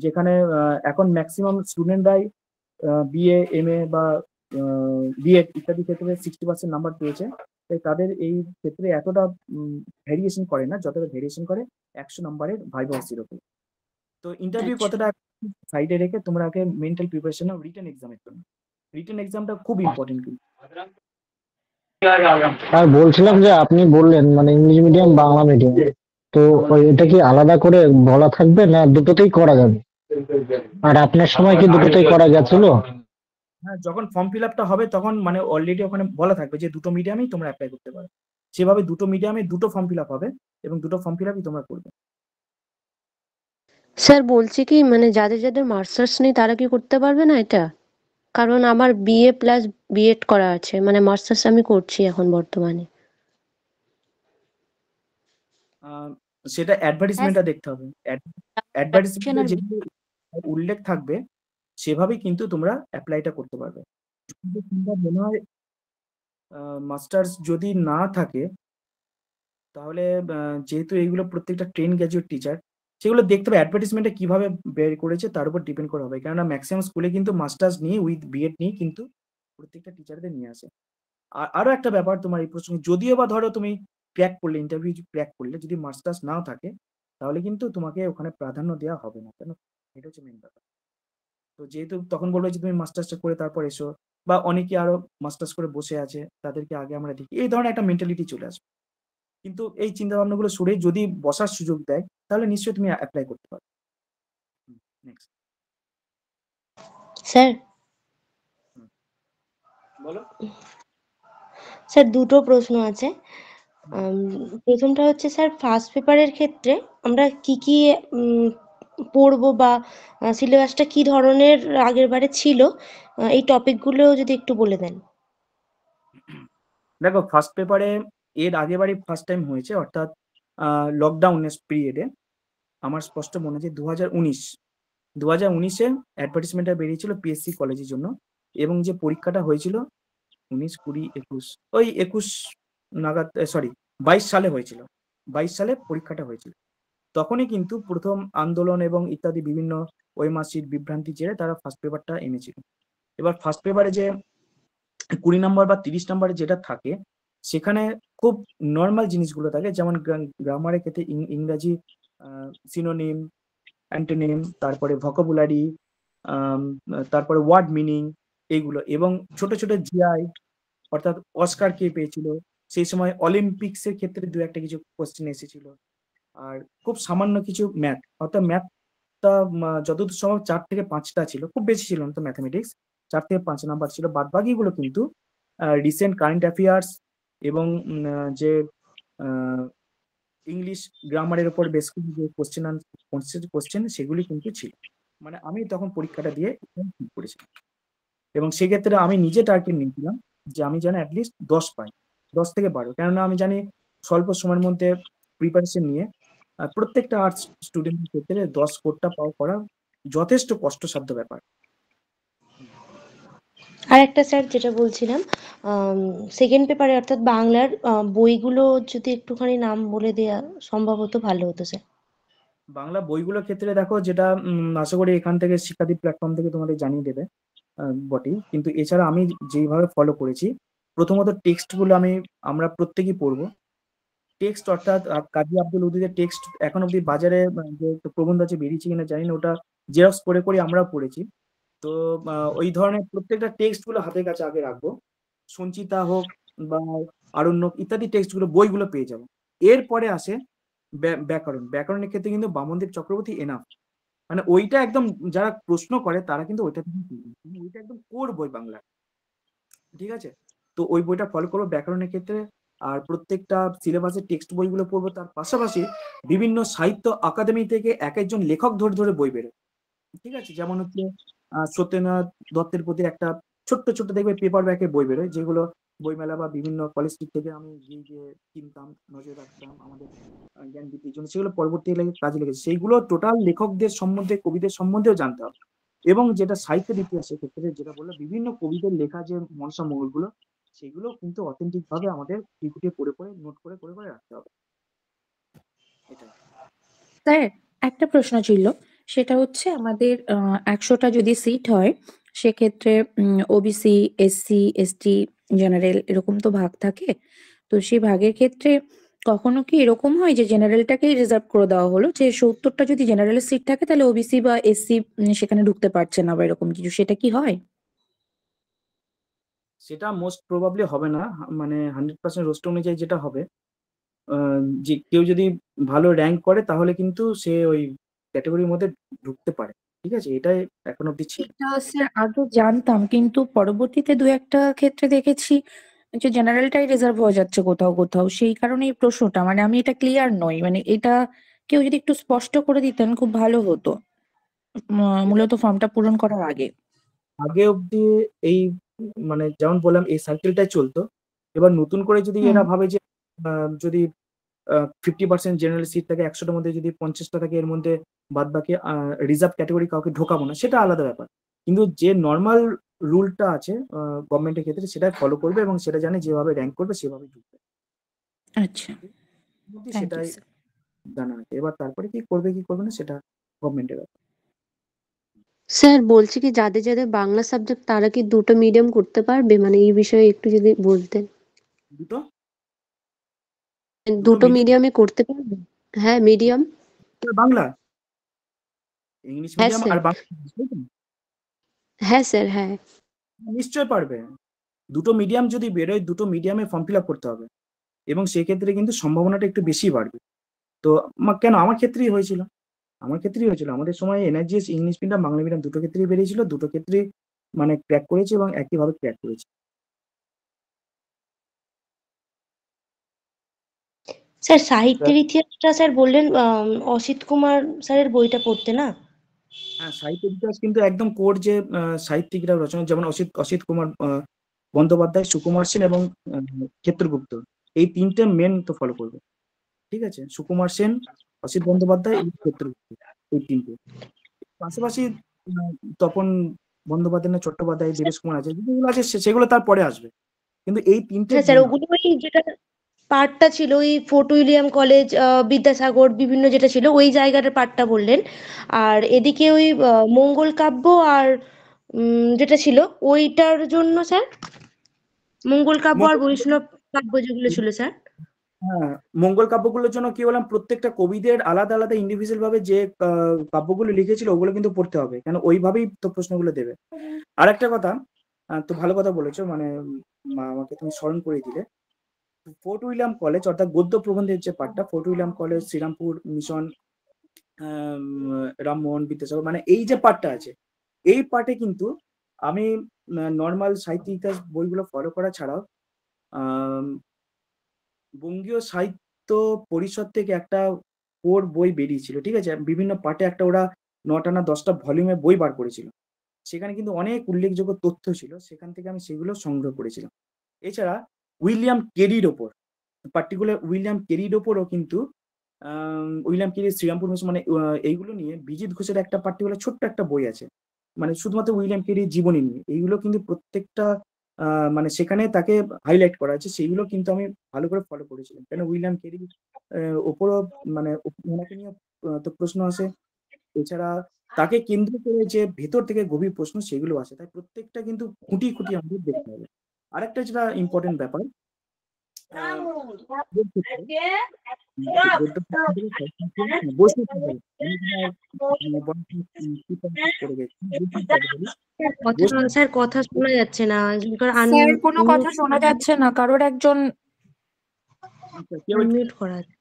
যেখানে এখন ম্যাক্সিমাম স্টুডেন্টরাই বিএ, এমএ বা বিএড ইত্যাদি ক্ষেত্রে 60% নাম্বার পেয়েছে, তাই তাদের এই ক্ষেত্রে এতটা ভেরিয়েশন করে না যতটা ভেরিয়েশন করে 100 নম্বরের ভাইবা এর উপর। তো ইন্টারভিউ কতটা সাইডে রেখে তোমরা আগে মেন্টাল প্রিপারেশন নাও রিটেন এক্সামের জন্য। রিটেন এক্সামটা খুব ইম্পর্টেন্ট কিন্তু। আর বলছিলাম যে আপনি বললেন মানে ইংলিশ মিডিয়াম বাংলা মিডিয়াম, তো এটা কি আলাদা করে বলা থাকবে না দুটোতেই করা যাবে? আর আপনার সময় কি দুটোতেই করা গেছিল? হ্যাঁ, যখন ফর্ম ফিল আপটা হবে তখন মানে অলরেডি ওখানে বলা থাকবে যে দুটো মিডিয়ামেই তোমরা অ্যাপ্লাই করতে পারো, সেভাবে দুটো মিডিয়ামে দুটো ফর্ম ফিল আপ হবে এবং দুটো ফর্ম ফিল আপই তোমরা করবে। স্যার বলছি কি মানে যাদের যাদের মাস্টার্স নেই তারা কি করতে পারবে না এটা? কারণ আমার বিএ প্লাস বিএড করা আছে, মানে মাস্টার্স আমি করছি এখন বর্তমানে। সেটা অ্যাডভার্টিসমেন্টটা দেখতে হবে, অ্যাডভার্টিসমেন্টে যেগুলো উল্লেখ থাকবে সেভাবেই কিন্তু তোমরা অ্যাপ্লাইটা করতে পারবে। যদি তোমরা মনে হয় মাস্টার্স যদি না থাকে তাহলে যেহেতু এইগুলো প্রত্যেকটা ট্রেন গ্র্যাজুয়েট টিচার, সেগুলো দেখতে হবে অ্যাডভার্টিসমেন্টে কিভাবে বের করেছে তার উপর ডিপেন্ড করা হবে, কেননা ম্যাক্সিমাম স্কুলে কিন্তু মাস্টার্স নিয়ে উইথ বিএড নিয়ে কিন্তু প্রত্যেকটা টিচারদের নিয়ে আসে। আর আরো একটা ব্যাপার তোমার এই প্রসঙ্গে, যদিও বা ধরো তুমি ক্র্যাক করলে, ইন্টারভিউ ক্র্যাক করলে, যদি মাস্টার্স নাও থাকে তাহলে কিন্তু তোমাকে ওখানে প্রাধান্য দেওয়া হবে না, কেন এটা হচ্ছে মেন ব্যাপার। তো যেহেতু তখন বলবে যে তুমি মাস্টার্সটা করে তারপর এসো, বা অনেকে আরো মাস্টার্স করে বসে আছে তাদেরকে আগে আমরা দেখি, এই ধরনের একটা মেন্টালিটি চলে আসবে। কিন্তু এই চিন্তা ভাবনাগুলো সরে যদি বসার সুযোগ দেয় তাহলে নিশ্চয়ই তুমি অ্যাপ্লাই করতে পারো। নেক্সট স্যার বলো। স্যার দুটো প্রশ্ন আছে। প্রথমটা হচ্ছে স্যার ফার্স্ট পেপারের ক্ষেত্রে আমরা কি কি পড়বো বা সিলেবাসটা কি ধরনের আগের বারে ছিল, এই টপিকগুলো যদি একটু বলে দেন। দেখো ফার্স্ট পেপারে এর আগেবারই ফার্স্ট টাইম হয়েছে, অর্থাৎ লকডাউনের পিরিয়ডে আমার স্পষ্ট মনে আছে 2019-এ অ্যাডভার্টিসমেন্টটা বেরিয়েছিল পিএসসি কলেজের জন্য, এবং যে পরীক্ষাটা হয়েছিল 19, 20, 21, ওই 21 নাগাদ, সরি 22 সালে হয়েছিল, 22 সালে পরীক্ষাটা হয়েছিল। তখনই কিন্তু প্রথম আন্দোলন এবং ইত্যাদি বিভিন্ন ওয়েমার্কশিট বিভ্রান্তি জেরে তারা ফার্স্ট পেপারটা এনেছিল। এবার ফার্স্ট পেপারে যে 20 নম্বর বা 30 নম্বরে যেটা থাকে সেখানে খুব নর্মাল জিনিসগুলো থাকে, যেমন গ্রামারের ক্ষেত্রে ইংরাজি সিনোনিম, অ্যান্টোনিম, তারপরে ভোকাবুলারি, তারপরে ওয়ার্ড মিনিং, এইগুলো। এবং ছোট ছোট জিআই, অর্থাৎ অস্কার কে পেয়েছিল, সেই সময় অলিম্পিক্সের ক্ষেত্রে দু একটা কিছু কোশ্চেন এসেছিল। আর খুব সামান্য কিছু ম্যাথ, অর্থাৎ ম্যাথটা যতদূর সম্ভব 4 থেকে 5টা ছিল, খুব বেশি ছিল না তো ম্যাথামেটিক্স, 4 থেকে 5 নাম্বার ছিল। বাদ বাকিগুলো কিন্তু রিসেন্ট কারেন্ট অ্যাফেয়ার্স এবং যে ইংলিশ গ্রামারের উপর বেস করে যে কোশ্চেন সেগুলি কিন্তু ছিল। মানে আমি তখন পরীক্ষাটা দিয়ে ঠিক করেছিলাম, এবং সেক্ষেত্রে আমি নিজে টার্গেট নিয়েছিলাম যে আমি যেন অ্যাটলিস্ট 10 পাই, 10 থেকে 12। কেননা আমি জানি স্বল্প সময়ের মধ্যে প্রিপারেশন নিয়ে প্রত্যেকটা আর্টস স্টুডেন্টের ক্ষেত্রে 10 স্কোরটা পাওয়া করা যথেষ্ট কষ্টসাধ্য ব্যাপার। আর একটা স্যার যেটা বলছিলাম, সেকেন্ড পেপারে অর্থাৎ বাংলার বইগুলো যদি একটুখানি নাম বলে দেয়া সম্ভব হতো ভালো হতো স্যার। বাংলা বইগুলোর ক্ষেত্রে দেখো, যেটা আশা করি এখান থেকে শিক্ষাদ্বীপ প্ল্যাটফর্ম থেকে তোমাদের জানিয়ে দেবে বটেই, কিন্তু এছাড়া আমি যেইভাবে ফলো করেছি, প্রথমত টেক্সটগুলো আমরা প্রত্যেকেই পড়বো। টেক্সট অর্থাৎ কাজী আব্দুল উদ্দিনের টেক্সট এখন অব্দি বাজারে যে প্রবন্ধ আছে বেরিয়েছে কিনা জানি না, ওটা জেরক্স করে করে আমরাও পড়েছি। তো ওই ধরনের প্রত্যেকটা টেক্সটগুলো হাতের কাছে আগে রাখবো। সঞ্চিতা হোক বা আরণ্যক ইত্যাদি টেক্সটগুলো, বইগুলো পেয়ে যাবো। এরপরে আসে ব্যাকরণের ক্ষেত্রে কিন্তু বামনদেব চক্রবর্তী এনাফ, মানে ওইটা একদম যারা প্রশ্ন করে তারা কিন্তু ওইটা থেকে ওইটা একদম কোর বই বাংলা, ঠিক আছে? তো ওই বইটা ফলো করবো ব্যাকরণের ক্ষেত্রে। আর প্রত্যেকটা সিলেবাসের টেক্সট বইগুলো পড়বো। তার পাশাপাশি বিভিন্ন সাহিত্য একাডেমি থেকে এক একজন লেখক ধরে ধরে বই বেরোয়, ঠিক আছে? যেমন হচ্ছে সত্যেন্দ্রনাথ দত্তের প্রতি একটা ছোট্ট ছোট্ট দেখবে পেপার ব্যাকে বই বেরোয়, যেগুলো বইমেলা বা বিভিন্ন কলেজ স্ট্রিট থেকে আমি গিয়ে কিনতাম, নজর রাখতাম আমাদের জ্ঞান বৃদ্ধির জন্য। সেগুলো পরবর্তী কাজে লেগেছে। সেইগুলো টোটাল লেখকদের সম্বন্ধে, কবিদের সম্বন্ধেও জানতে হবে। এবং যেটা সাহিত্যের ইতিহাসের ক্ষেত্রে যেটা বললো, বিভিন্ন কবিদের লেখা যে মনসা মঙ্গলগুলো, সেগুলো কিন্তু অথেন্টিক ভাবে আমাদের টিকুটে পড়ে পড়ে নোট করে করে করে রাখতে হবে। এটাই স্যার, একটা প্রশ্ন ছিল, সেটা হচ্ছে আমাদের 100টা যদি সিট হয়, সেক্ষেত্রে ওবিসি, এসসি, এসটি, জেনারেল এরকম তো ভাগ থাকে। তো সেই ভাগের ক্ষেত্রে কখনো কি এরকম হয় যে জেনারেলটাকেই রিজার্ভ করে দেওয়া হলো, যে 70টা যদি জেনারেলের সিট থাকে তাহলে ওবিসি বা এসসি সেখানে ঢুকতে পারছে না, বা এরকম কিছু, সেটা কি হয়? সেটা মোস্ট প্রবাবলি হবে না। মানে 100% রোস্টার অনুযায়ী যেটা হবে, যে কেউ যদি ভালো র্যাঙ্ক করে তাহলে কিন্তু সে ওই ক্যাটাগরির মধ্যে ঢুকতে পারে, ঠিক আছে? এটাই এখন অব্দি ছিল। এটা স্যার আগে জানতাম, কিন্তু পরবর্তীতে দু একটা ক্ষেত্রে দেখেছি যে জেনারেলটাই রিজার্ভ হয়ে যাচ্ছে কোথাও কোথাও। সেই কারণে এই প্রশ্নটা, মানে আমি এটা ক্লিয়ার নই, মানে এটা কেউ যদি একটু স্পষ্ট করে দিতেন খুব ভালো হতো, মূলত ফর্মটা পূরণ করার আগে। আগে অব্দি এই মানে যেমন বললাম এই সার্কেলটাই চলতো। এবার নতুন করে যদি হুম। এরা ভাবে যে যদি 50% জেনারেল সিট থাকে, 100টার মধ্যে যদি 50টা থাকে, এর মধ্যে বাদ বাকি রিজার্ভ ক্যাটাগরি কাউকে ঢোকাবো না, সেটা আলাদা ব্যাপার। কিন্তু যে নর্মাল রুলটা আছে গভর্নমেন্টের ক্ষেত্রে, সেটা ফলো করবে এবং সেটা জানে যেভাবে র্যাঙ্ক করবে সেভাবে ঢুকবে। আচ্ছা, থ্যাংক ইউ সেটাই স্যার। জানা আছে। এবার তারপরে কি করবে কি করবে না সেটা গভর্নমেন্টের ব্যাপার। স্যার বলছি কি, যাদের যাদের বাংলা সাবজেক্ট তারা কি দুটো মিডিয়াম করতে পারবে? মানে এই বিষয়ে একটু যদি বলতেন। দুটো দুটো মিডিয়াম মিডিয়ামে করতে পারবে? হ্যাঁ, মিডিয়াম। বাংলা, ইংলিশ হ্যাঁ মিডিয়াম স্যার। আর বাংলা, হ্যাঁ স্যার, হ্যাঁ। নিশ্চয় পারবে। দুটো মিডিয়াম যদি বেরোয়, দুটো মিডিয়ামে ফর্ম ফিল আপ করতে হবে, এবং সেক্ষেত্রে কিন্তু সম্ভাবনাটা একটু বেশি বাড়বে। তো কেন আমার ক্ষেত্রেই হয়েছিল, আমাদের সময় NRGS English medium Bangla medium দুটো ক্ষেত্রেই বেরিয়েছিল, দুটো ক্ষেত্রেই মানে ক্র্যাক করেছে এবং একইভাবে ক্র্যাক করেছে। স্যার সাহিত্যের ইতিহাসটা স্যার বললেন অসিত কুমার স্যারের বইটা পড়তে না? হ্যাঁ, সাহিত্য ইতিহাস কিন্তু একদম কোর যে সাহিত্যিকরা রচনা, যেমন অসিত কুমার বন্দ্যোপাধ্যায়, সুকুমার সেন এবং ক্ষেত্রগুপ্ত, এই তিনটে মেন তো ফলো করবে, ঠিক আছে? সুকুমার সেন, অসিত বন্দ্যোপাধ্যায় এবং ক্ষেত্রগুপ্ত, এই তিনটে। পাশাপাশি তপন বন্দ্যোপাধ্যায় না চট্টোপাধ্যায়, দেবেশ কুমার আছে, যেগুলো আছে সেগুলো তারপরে আসবে, কিন্তু এই তিনটে হ্যাঁ স্যার, ওগুলো ওই যেটা পার্টটা ছিল ওই ফোর্ট উইলিয়াম কলেজ, বিদ্যাসাগর বিভিন্ন যেটা ছিল ওই জায়গাটার পার্টটা বললেন। আর এদিকে ওই মঙ্গল কাব্য আর যেটা ছিল ওইটার জন্য স্যার, মঙ্গল কাব্য আর বৈষ্ণব কাব্য যেগুলো ছিল স্যার? হ্যাঁ, মঙ্গল কাব্যগুলোর জন্য কি বললাম, প্রত্যেকটা কবিদের আলাদা আলাদা ইন্ডিভিজুয়াল ভাবে যে কাব্যগুলো লিখেছিল ওগুলো কিন্তু পড়তে হবে, কেন ওইভাবেই তো প্রশ্নগুলো দেবে। আর একটা কথা, তো ভালো কথা বলেছো, মানে আমাকে তুমি স্মরণ করে দিলে। ফোর্ট উইলিয়াম কলেজ অর্থাৎ গদ্য প্রবন্ধের যে পার্টটা, Fort William College, Serampore Mission, Rammohan Vidyasagar, মানে এই যে পার্টটা আছে, এই পার্টে কিন্তু আমি নর্মাল সাহিত্য ইতিহাস বইগুলো ফলো করা ছাড়াও বঙ্গীয় সাহিত্য পরিষদ থেকে একটা কোর বই বেরিয়েছিল, ঠিক আছে, বিভিন্ন পার্টে একটা ওরা 9টা না 10টা ভলিউমে বই বার করেছিল। সেখানে কিন্তু অনেক উল্লেখযোগ্য তথ্য ছিল, সেখান থেকে আমি সেগুলো সংগ্রহ করেছিলাম। এছাড়া উইলিয়াম কেরির ওপর, পার্টিকুলার উইলিয়াম কেরির ওপরও কিন্তু উইলিয়াম কেরি, শ্রীরামপুর মিশন, মানে এইগুলো নিয়ে বিজিত ঘোষের একটা পার্টিকুলার ছোট্ট একটা বই আছে, মানে শুধুমাত্র উইলিয়াম কেরির জীবনী নিয়ে। এইগুলো কিন্তু প্রত্যেকটা মানে সেখানে তাকে হাইলাইট করা আছে, সেইগুলো কিন্তু আমি ভালো করে ফলো করেছিলাম, কেন উইলিয়াম কেরির ওপরও মানে ওনাকে নিয়ে তো প্রশ্ন আসে। এছাড়া তাকে কেন্দ্র করে যে ভেতর থেকে গভীর প্রশ্ন সেগুলো আসে, তাই প্রত্যেকটা কিন্তু খুঁটি খুঁটি আমাদের দেখতে হবে। আরেকটা যেটা ইম্পর্টেন্ট ব্যাপার, স্যার কথা শোনা যাচ্ছে না, স্যার কোনো কথা শোনা যাচ্ছে না, কারোর একজন আনমিউট করা আছে।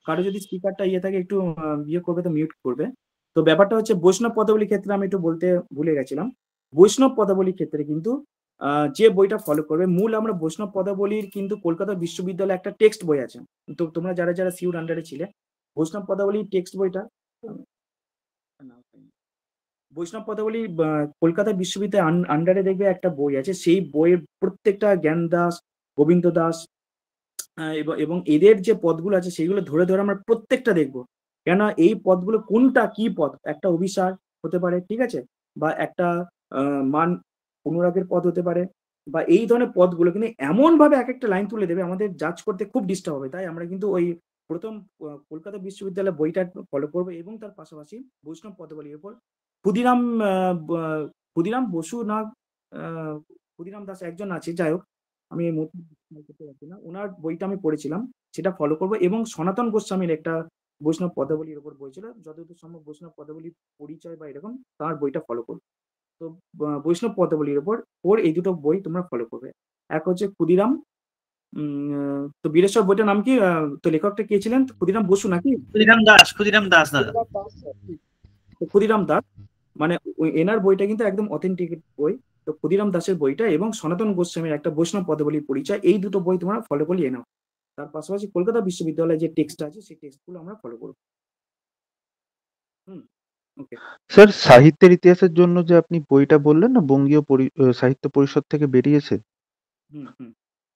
কারো যদি স্পিকারটা ইয়ে থাকে একটু ইয়ে করবে, তো মিউট করবে। তো ব্যাপারটা হচ্ছে বৈষ্ণব পদাবলীর ক্ষেত্রে আমি একটু বলতে ভুলে গেছিলাম। বৈষ্ণব পদাবলীর ক্ষেত্রে কিন্তু যে বইটা ফলো করবে, মূল আমরা বৈষ্ণব পদাবলীর কিন্তু কলকাতা বিশ্ববিদ্যালয়ে একটা টেক্সট বই আছে। তো তোমরা যারা যারা সিউর আন্ডারে ছিলে, বৈষ্ণব পদাবলীর টেক্সট বইটা, বৈষ্ণব পদাবলী কলকাতা বিশ্ববিদ্যালয়ের আন্ডারে দেখবে একটা বই আছে, সেই বইয়ের প্রত্যেকটা জ্ঞান দাস, গোবিন্দ দাস এবং এদের যে পদগুলো আছে সেগুলো ধরে ধরে আমরা প্রত্যেকটা দেখবো, কেননা এই পদগুলো কোনটা কি পদ, একটা অভিসার হতে পারে, ঠিক আছে, বা একটা মান অনুরাগের পদ হতে পারে, বা এই ধরনের পদগুলো কিন্তু এমন ভাবে এক একটা লাইন তুলে দেবে, আমাদের জাজ করতে খুব ডিস্টার্ব হবে। তাই আমরা কিন্তু ওই প্রথম কলকাতা বিশ্ববিদ্যালয় বইটা ফলো করবো, এবং তার পাশাপাশি বৈষ্ণব পদাবলীর উপর ক্ষুদিরাম বসু না ক্ষুদিরাম দাস একজন আছে, যাই হোক আমি এই মুহূর্তে করতে পারছি না, ওনার বইটা আমি পড়েছিলাম, সেটা ফলো করবো। এবং সনাতন গোস্বামীর একটা বৈষ্ণব পদাবলীর উপর বই ছিল, যতদূর সম্ভব বৈষ্ণব পদাবলীর পরিচয় বা এরকম, তার বইটা ফলো করবো। তো বৈষ্ণব পদাবলীর উপর এই দুটো বই তোমরা ফলো করবে। এক হচ্ছে ক্ষুদিরাম, তো বীরেশ্বর বইটার নাম কি, তো লেখকটা কে ছিলেন, ক্ষুদিরাম বসু নাকি? ক্ষুদিরাম দাস, ক্ষুদিরাম দাস দাদা। ক্ষুদিরাম দাস, মানে এনার বইটা কিন্তু একদম অথেন্টিক বই। তো ক্ষুদিরাম দাসের বইটা এবং সনাতন গোস্বামীর একটা বৈষ্ণব পদাবলীর পরিচয়, এই দুটো বই তোমরা ফলো করলে নাও। তার পাশাপাশি কলকাতা বিশ্ববিদ্যালয়ে যে টেক্সট আছে সেই টেক্সটগুলো আমরা ফলো করবো। ওকে স্যার, সাহিত্যের ইতিহাসের জন্য যে আপনি বইটা বললেন না, বঙ্গীয় সাহিত্য পরিষদ থেকে বেরিয়েছে,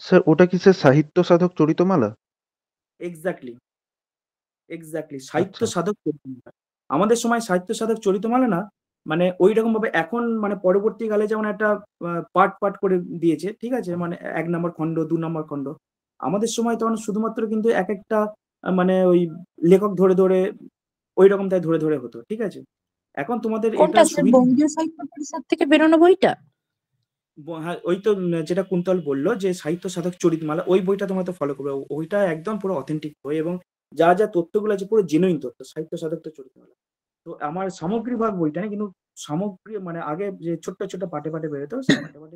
স্যার ওটা কি স্যার সাহিত্য সাধক চরিতমালা? এক্স্যাক্টলি সাহিত্য সাধক চরিতমালা। আমাদের সময় সাহিত্য সাধক চরিতমালা না, মানে ওই রকম ভাবে এখন মানে পরবর্তীকালে যেমন একটা পার্ট পার্ট করে দিয়েছে, ঠিক আছে, মানে 1 নম্বর খণ্ড, 2 নম্বর খণ্ড। আমাদের সময় তখন শুধুমাত্র কিন্তু এক একটা মানে ওই লেখক ধরে ধরে ওই রকম তাই ধরে ধরে হতো, ঠিক আছে। এখন তোমাদের কোনটা স্যার, বঙ্গীয় সাহিত্য পরিষদ থেকে বেরোনো বইটা? হ্যাঁ, ওই তো যেটা কুন্তল বললো যে সাহিত্য সাধক চরিতমালা, ওই বইটা তোমরা তো ফলো করবে। ওইটা একদম পুরো অথেন্টিক বই, এবং যা যা তথ্যগুলো আছে পুরো জেনুইন তথ্য, সাহিত্য সাধক তো চরিতমালা। তো আমার সামগ্রিকভাবে বইটা না, কিন্তু সামগ্রিক মানে আগে যে ছোট্ট ছোট্ট পাটে পাটে বেরোতো, সেই পাটে পাটে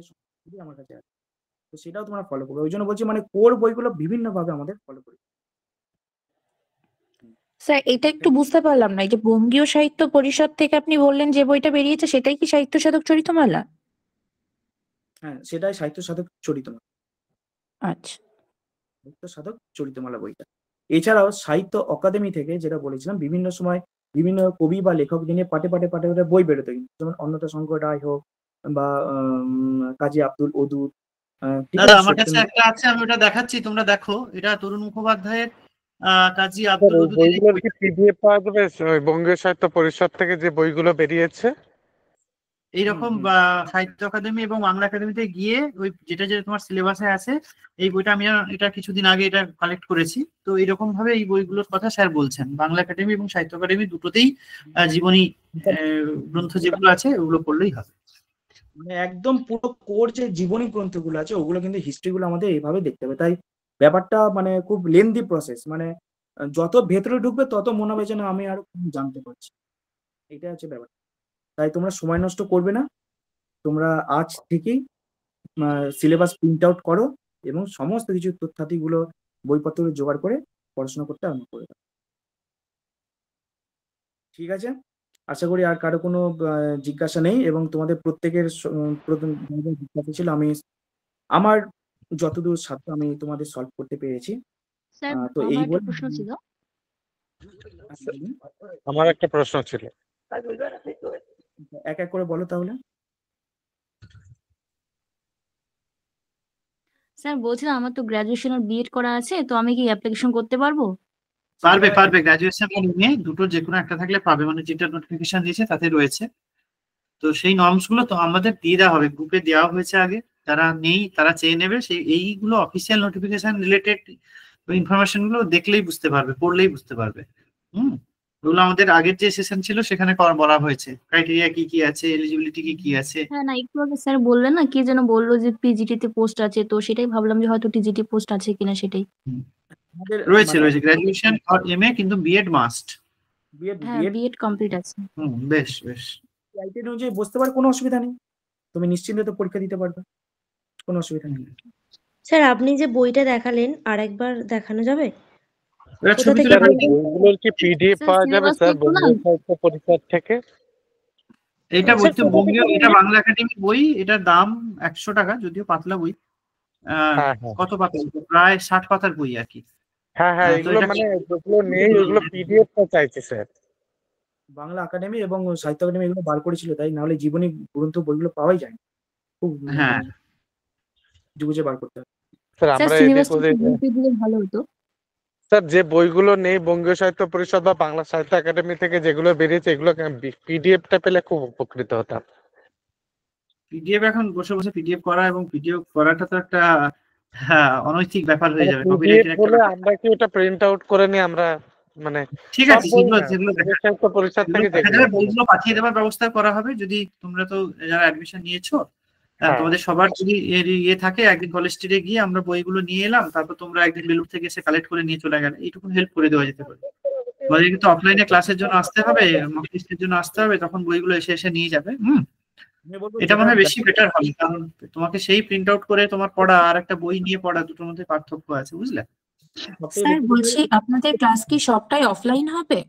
আমার কাছে আছে, তো সেটাও তোমরা ফলো করবে। ওই জন্য বলছি, মানে কোর বইগুলো বিভিন্ন ভাবে আমাদের ফলো করি। স্যার এটা একটু বুঝতে পারলাম না, এই যে বঙ্গীয় সাহিত্য পরিষদ থেকে আপনি বললেন যে বইটা বেরিয়েছে, সেটাই কি সাহিত্য সাধক চরিতমালা? হ্যাঁ, সেটাই সাহিত্য সাধক চরিতমালা। আচ্ছা, সাহিত্য সাধক চরিতমালা বইটা। এছাড়াও সাহিত্য অকাদেমি থেকে যেটা বলেছিলাম, বিভিন্ন সময় বিভিন্ন কবি বা লেখক নিয়ে পাটে পাটে পাটে পাটে বই বেরোতো, যেমন অন্নদা শঙ্কর রায় হোক বা কাজী আব্দুল ওদুদ। দাদা আমার কাছে একটা আছে, আমি ওটা দেখাচ্ছি, তোমরা দেখো। এটা তরুণ মুখোপাধ্যায়ের কাজী আব্দুল ওদুদ। বইগুলোর কি পিডিএফ পাওয়া যাবে বঙ্গীয় সাহিত্য পরিষদ থেকে যে বইগুলো বেরিয়েছে? এইরকম সাহিত্য একাডেমি এবং বাংলা একাডেমিতে গিয়ে ওই যেটা যেটা তোমার সিলেবাসে আছে, এই বইটা আমি এটা কিছুদিন আগে এটা কালেক্ট করেছি। তো এইরকম ভাবে এই বইগুলোর কথা স্যার বলছেন, বাংলা একাডেমি এবং সাহিত্য একাডেমি দুটোতেই জীবনী গ্রন্থ যেগুলো আছে ওগুলো পড়লেই হবে। মানে একদম পুরো কোর যে জীবনী গ্রন্থগুলো আছে ওগুলো কিন্তু হিস্ট্রিগুলো আমাদের এইভাবে দেখতে হবে। তাই ব্যাপারটা মানে খুব লেন্দি প্রসেস, মানে যত ভেতরে ঢুকবে তত মনে হবে যেন আমি আরো জানতে পারছি। এটা হচ্ছে ব্যাপার। তাই তোমরা সময় নষ্ট করবে না, তোমরা আজ থেকেই সিলেবাস প্রিন্ট আউট করো এবং সমস্ত কিছু তথ্যাদিগুলো বইপত্র জোগাড় করে পড়াশোনা করতে আরম্ভ করে দাও। ঠিক আছে, আশা করি আর কারো কোনো জিজ্ঞাসা নেই এবং তোমাদের প্রত্যেকের প্রথম জিজ্ঞাসা ছিল, আমি আমার যতদূর সাধ্য আমি তোমাদের সলভ করতে পেরেছি। স্যার তো আমার এই একটা বলে প্রশ্ন ছিল। আমার একটা প্রশ্ন ছিল। এক এক করে বলো তাহলে। স্যার বলছিলাম আমার তো গ্রাজুয়েশন আর বিএড করা আছে, তো আমি কি অ্যাপ্লিকেশন করতে পারবো? পারবে গ্রাজুয়েশন নিয়ে দুটো যে কোনো একটা থাকলে পাবে, মানে যেটা নোটিফিকেশন দিয়েছে তাতে রয়েছে। তো সেই নর্মস গুলো তো আমাদের দিয়ে দেওয়া হবে, গ্রুপে দেওয়া হয়েছে আগে, যারা নেই তারা চেয়ে নেবে। সেই এইগুলো অফিসিয়াল নোটিফিকেশন রিলেটেড ইনফরমেশন গুলো দেখলেই বুঝতে পারবে, পড়লেই বুঝতে পারবে। ওগুলো আমাদের আগের যে সেশন ছিল সেখানে বলা হয়েছে ক্রাইটেরিয়া কি কি আছে, এলিজিবিলিটি কি কি আছে। হ্যাঁ না, একটু আগে স্যার বললেন না, কে যেন বললো যে পিজিটি তে পোস্ট আছে, তো সেটাই ভাবলাম যে হয়তো টিজিটি পোস্ট আছে কিনা সেটাই। রয়েছে গ্রাজুয়েশন আর এমএ, কিন্তু বিএড মাস্ট। হ্যাঁ বিএড কমপ্লিট আছে। বেশ ক্রাইটেরিয়া অনুযায়ী বুঝতে পারো, কোনো অসুবিধা নেই, তুমি নিশ্চিন্তে তো পরীক্ষা দিতে পারবে, কোনো অসুবিধা নেই। স্যার আপনি যে বইটা দেখালেন আরেকবার দেখানো যাবে? বইগুলোর কি পিডিএফ পাওয়া যাবে স্যার বঙ্গীয় সাহিত্য পরিষদ থেকে? এটা বলতে বঙ্গীয়, এটা বাংলা একাডেমির বই, এটার দাম 100 টাকা, যদিও পাতলা বই। কত পাতা? প্রায় 60 পাতার বই আর কি। হ্যাঁ এগুলো মানে যেগুলো নেই ওগুলো পিডিএফ টা চাইছে স্যার। বাংলা একাডেমি এবং সাহিত্য একাডেমি এগুলো বার করেছিল, তাই নাহলে জীবনী গ্রন্থ বইগুলো পাওয়াই যায় না, খুব বুঝে বার করতে হবে। স্যার আমরা ভালো হতো স্যার, যে বইগুলো নেই বঙ্গীয় সাহিত্য পরিষদ বা বাংলা সাহিত্য একাডেমি থেকে যেগুলো বেরিয়েছে এগুলো পিডিএফ টা পেলে খুব উপকৃত হতাম। পিডিএফ এখন বসে বসে পিডিএফ করা এবং পিডিএফ করাটা তো একটা অনৈতিক ব্যাপার হয়ে যাবে। আমরা কি ওটা প্রিন্ট আউট করে নিয়ে আমরা মানে ঠিক আছে যেগুলো সাহিত্য পরিষদ থেকে বইগুলো পাঠিয়ে দেওয়ার ব্যবস্থা করা হবে। যদি তোমরা তো যারা অ্যাডমিশন নিয়েছো তোমাদের সবার যদি ইয়ে থাকে, একদিন কলেজ স্ট্রিটে গিয়ে আমরা বইগুলো নিয়ে এলাম, তারপর তোমরা একদিন বেলুর থেকে এসে কালেক্ট করে নিয়ে চলে গেলে, এইটুকু হেল্প করে দেওয়া যেতে পারে। তোমাদের কিন্তু অফলাইনে ক্লাসের জন্য আসতে হবে, মক টেস্টের জন্য আসতে হবে, তখন বইগুলো এসে নিয়ে যাবে। এটা মনে হয় বেশি বেটার হবে, কারণ তোমাকে সেই প্রিন্ট আউট করে তোমার পড়া আর একটা বই নিয়ে পড়া, দুটোর মধ্যে পার্থক্য আছে, বুঝলে? স্যার বলছি আপনাদের ক্লাস কি সবটাই অফলাইন হবে?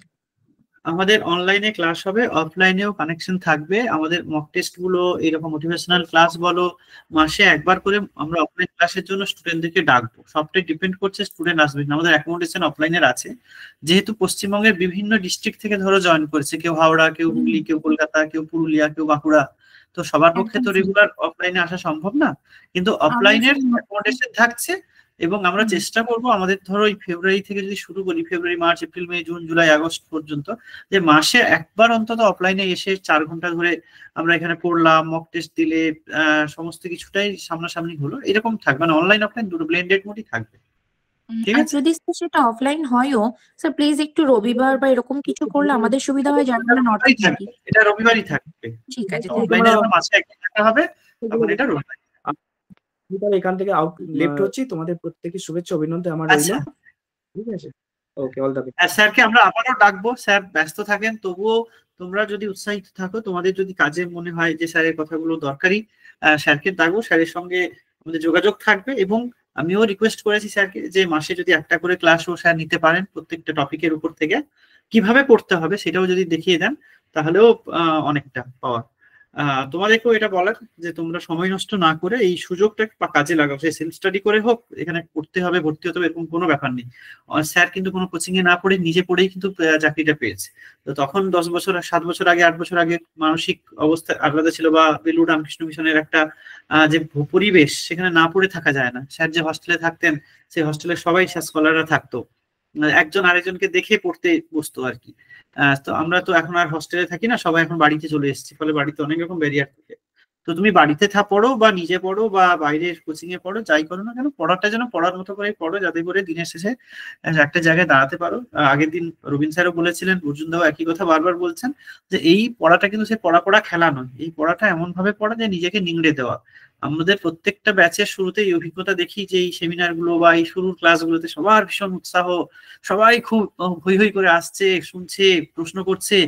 আমাদের অনলাইনে ক্লাস হবে, অফলাইনেও কানেকশন থাকবে। আমাদের মক টেস্ট গুলো, এরকম মোটিভেশনাল ক্লাস বলো, মাসে একবার করে আমরা অফলাইন ক্লাসের জন্য স্টুডেন্টদেরকে ডাকবো। সবটাই ডিপেন্ড করছে স্টুডেন্ট আসবে। আমাদের অ্যাকোমোডেশন অফলাইনের আছে, যেহেতু পশ্চিমবঙ্গের বিভিন্ন ডিস্ট্রিক্ট থেকে ধরো জয়েন করেছে, কেউ হাওড়া, কেউ হুগলি, কেউ কলকাতা, কেউ পুরুলিয়া, কেউ বাঁকুড়া। তো সবার পক্ষে তো রেগুলার অফলাইনে আসা সম্ভব না, কিন্তু অফলাইনের অ্যাকোমোডেশন থাকছে। এবং আমরা চেষ্টা করব, আমাদের ধরো এই ফেব্রুয়ারি থেকে যদি শুরু করি, ফেব্রুয়ারি, মার্চ, এপ্রিল, মে, জুন, জুলাই, আগস্ট পর্যন্ত, যে মাসে একবার অন্তত অফলাইনে এসে 4 ঘন্টা ধরে আমরা এখানে পড়লাম, মক টেস্ট দিলে, সমস্ত কিছুটাই সামনাসামনি হলো, এরকম থাকবে। মানে অনলাইন অফলাইন দুটো ব্লেন্ডেড মোডই থাকবে। ঠিক আছে, যদি সেটা অফলাইন হয়ও স্যার প্লিজ একটু রবিবার বা এরকম কিছু করলে আমাদের সুবিধা হয়, জানি না। এটা রবিবারই থাকবে। ঠিক আছে, অফলাইনে যখন মাসে একদিন থাকা হবে তখন এটা রবিবার। এখান থেকে আউট লেফট হচ্ছি, তোমাদের প্রত্যেককে শুভেচ্ছা অভিনন্দন আমার রইল। ঠিক আছে, ওকে, অল দ্য বেস্ট। স্যারকে আমরা আবারও ডাকবো, স্যার ব্যস্ত থাকেন, তবুও তোমরা যদি উৎসাহিত থাকো, তোমাদের যদি কাজে মনে হয় যে স্যারের কথাগুলো দরকারি, স্যারকে ডাকবো, স্যারের সঙ্গে আমাদের যোগাযোগ থাকবে। এবং আমিও রিকোয়েস্ট করেছি স্যারকে যে মাসে যদি একটা করে ক্লাসও স্যার নিতে পারেন প্রত্যেকটা টপিকের উপর থেকে, কিভাবে পড়তে হবে সেটাও যদি দেখিয়ে দেন তাহলেও অনেকটা পাওয়া। তোমাদেরকেও এটা বলার যে তোমরা সময় নষ্ট না করে এই সুযোগটা কাজে লাগাও। সে সেলফ স্টাডি করে হোক, এখানে পড়তে হবে, ভর্তি হতে হবে, এরকম কোনো ব্যাপার নেই। স্যার কিন্তু কোনো কোচিং এ না পড়ে নিজে পড়েই কিন্তু চাকরিটা পেয়েছে। তো তখন 10 বছর, 7 বছর আগে, 8 বছর আগে মানসিক অবস্থা আলাদা ছিল, বা বেলুড় রামকৃষ্ণ মিশনের একটা যে পরিবেশ, সেখানে না পড়ে থাকা যায় না। স্যার যে হস্টেলে থাকতেন, সেই হস্টেলে সবাই স্যার স্কলাররা থাকতো, একজন আরেকজনকে দেখে পড়তে বসতো আর কি। তো আমরা তো এখন আর হস্টেলে থাকি না, সবাই এখন বাড়িতে চলে এসেছি, ফলে বাড়িতে অনেক রকম ব্যারিয়ার থাকে। তো তুমি বাড়িতে পড়ো বা নিজে পড়ো বা বাইরের কোচিং এ পড়ো, যাই করো না কেন, পড়াটা যেন পড়ার মতো করে পড়ো, যাতে করে দিনের শেষে একটা জায়গায় দাঁড়াতে পারো। আগের দিন রবীন স্যারও বলেছিলেন, অর্জুন দাও একই কথা বারবার বলছেন, যে এই পড়াটা কিন্তু সে পড়া খেলা নয়, এই পড়াটা এমন ভাবে পড়া যে নিজেকে নিংড়ে দেওয়া। আমাদের প্রত্যেকটা ব্যাচের শুরুতে এই অভিজ্ঞতা দেখি যে এই সেমিনার গুলো বা এই শুরুর ক্লাসগুলোতে সবার ভীষণ উৎসাহ, সবাই খুব হৈ হৈ করে আসছে, শুনছে, প্রশ্ন করছে,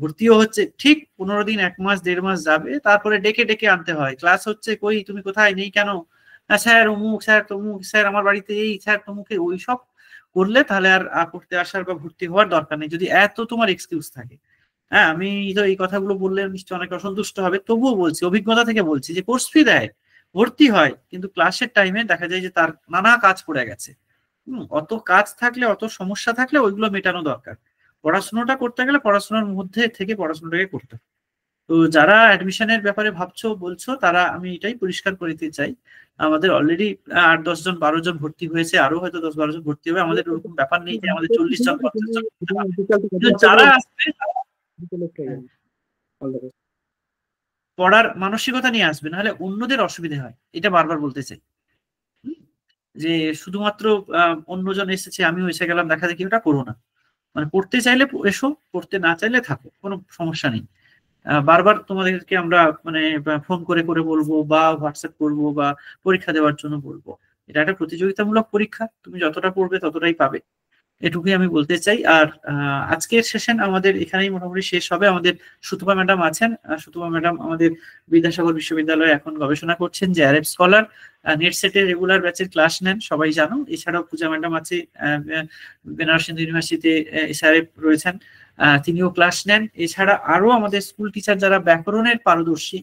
ভর্তিও হচ্ছে। ঠিক 15 দিন, 1 মাস, 1.5 মাস যাবে, তারপরে ডেকে ডেকে আনতে হয়, ক্লাস হচ্ছে, কই তুমি কোথায়, নেই কেন, স্যার অমুক, স্যার তমুক, স্যার আমার বাড়িতে এই, স্যার তমুকে, ওই সব করলে তাহলে আর পড়তে আসার বা ভর্তি হওয়ার দরকার নেই, যদি এত তোমার এক্সকিউজ থাকে। হ্যাঁ, আমি তো এই কথাগুলো বললে নিশ্চয়ই অনেক অসন্তুষ্ট হবে, তবুও বলছি, অভিজ্ঞতা থেকে বলছি, যে কোর্স ফি দেয়, ভর্তি হয়, কিন্তু ক্লাসের টাইমে দেখা যায় যে তার নানা কাজ পড়ে গেছে। অত কাজ থাকলে, অত সমস্যা থাকলে ওইগুলো মেটানো দরকার। পড়াশোনাটা করতে গেলে পড়াশোনার মধ্যে থেকে পড়াশোনাটাকে করতে হবে। তো যারা অ্যাডমিশনের ব্যাপারে ভাবছো বলছো, তারা আমি এটাই পরিষ্কার করে দিতে চাই, আমাদের অলরেডি 8-10 জন 12 জন ভর্তি হয়েছে, আরো হয়তো 10-12 জন ভর্তি হবে। আমাদের ওরকম ব্যাপার নেই যে আমাদের 40 জন 50 জন ভর্তি হবে। কিন্তু যারা আসবে পড়ার মানসিকতা নিয়ে আসবে, নাহলে অন্যদের অসুবিধা হয়, এটা বারবার বলতে চাই। যে শুধুমাত্র অন্যজন এসেছে আমিও এসে গেলাম দেখা দেখি, ওটা করো না। মানে পড়তে চাইলে এসো, পড়তে না চাইলে থাকো, কোনো সমস্যা নেই। বারবার তোমাদেরকে আমরা মানে ফোন করে করে বলবো বা হোয়াটসঅ্যাপ করবো বা পরীক্ষা দেওয়ার জন্য বলবো, এটা একটা প্রতিযোগিতামূলক পরীক্ষা, তুমি যতটা পড়বে ততটাই পাবে, এটুকুই আমি বলতে চাই। আর আজকের সেশন আমাদের এখানেই মোটামুটি শেষ হবে। আমাদের সুতপা ম্যাডাম আছেন, সুতপা ম্যাডাম আমাদের বিদ্যাসাগর বিশ্ববিদ্যালয়ে এখন গবেষণা করছেন, যে আরএফ স্কলার, নেট সেটের রেগুলার ব্যাচের ক্লাস নেন, সবাই জানো। এছাড়াও পূজা ম্যাডাম আছে, বেনারস হিন্দু ইউনিভার্সিটিতে এসআরএফ রয়েছেন, তিনিও ক্লাস নেন। এছাড়া আরো আমাদের স্কুল টিচার যারা ব্যাকরণের পারদর্শী,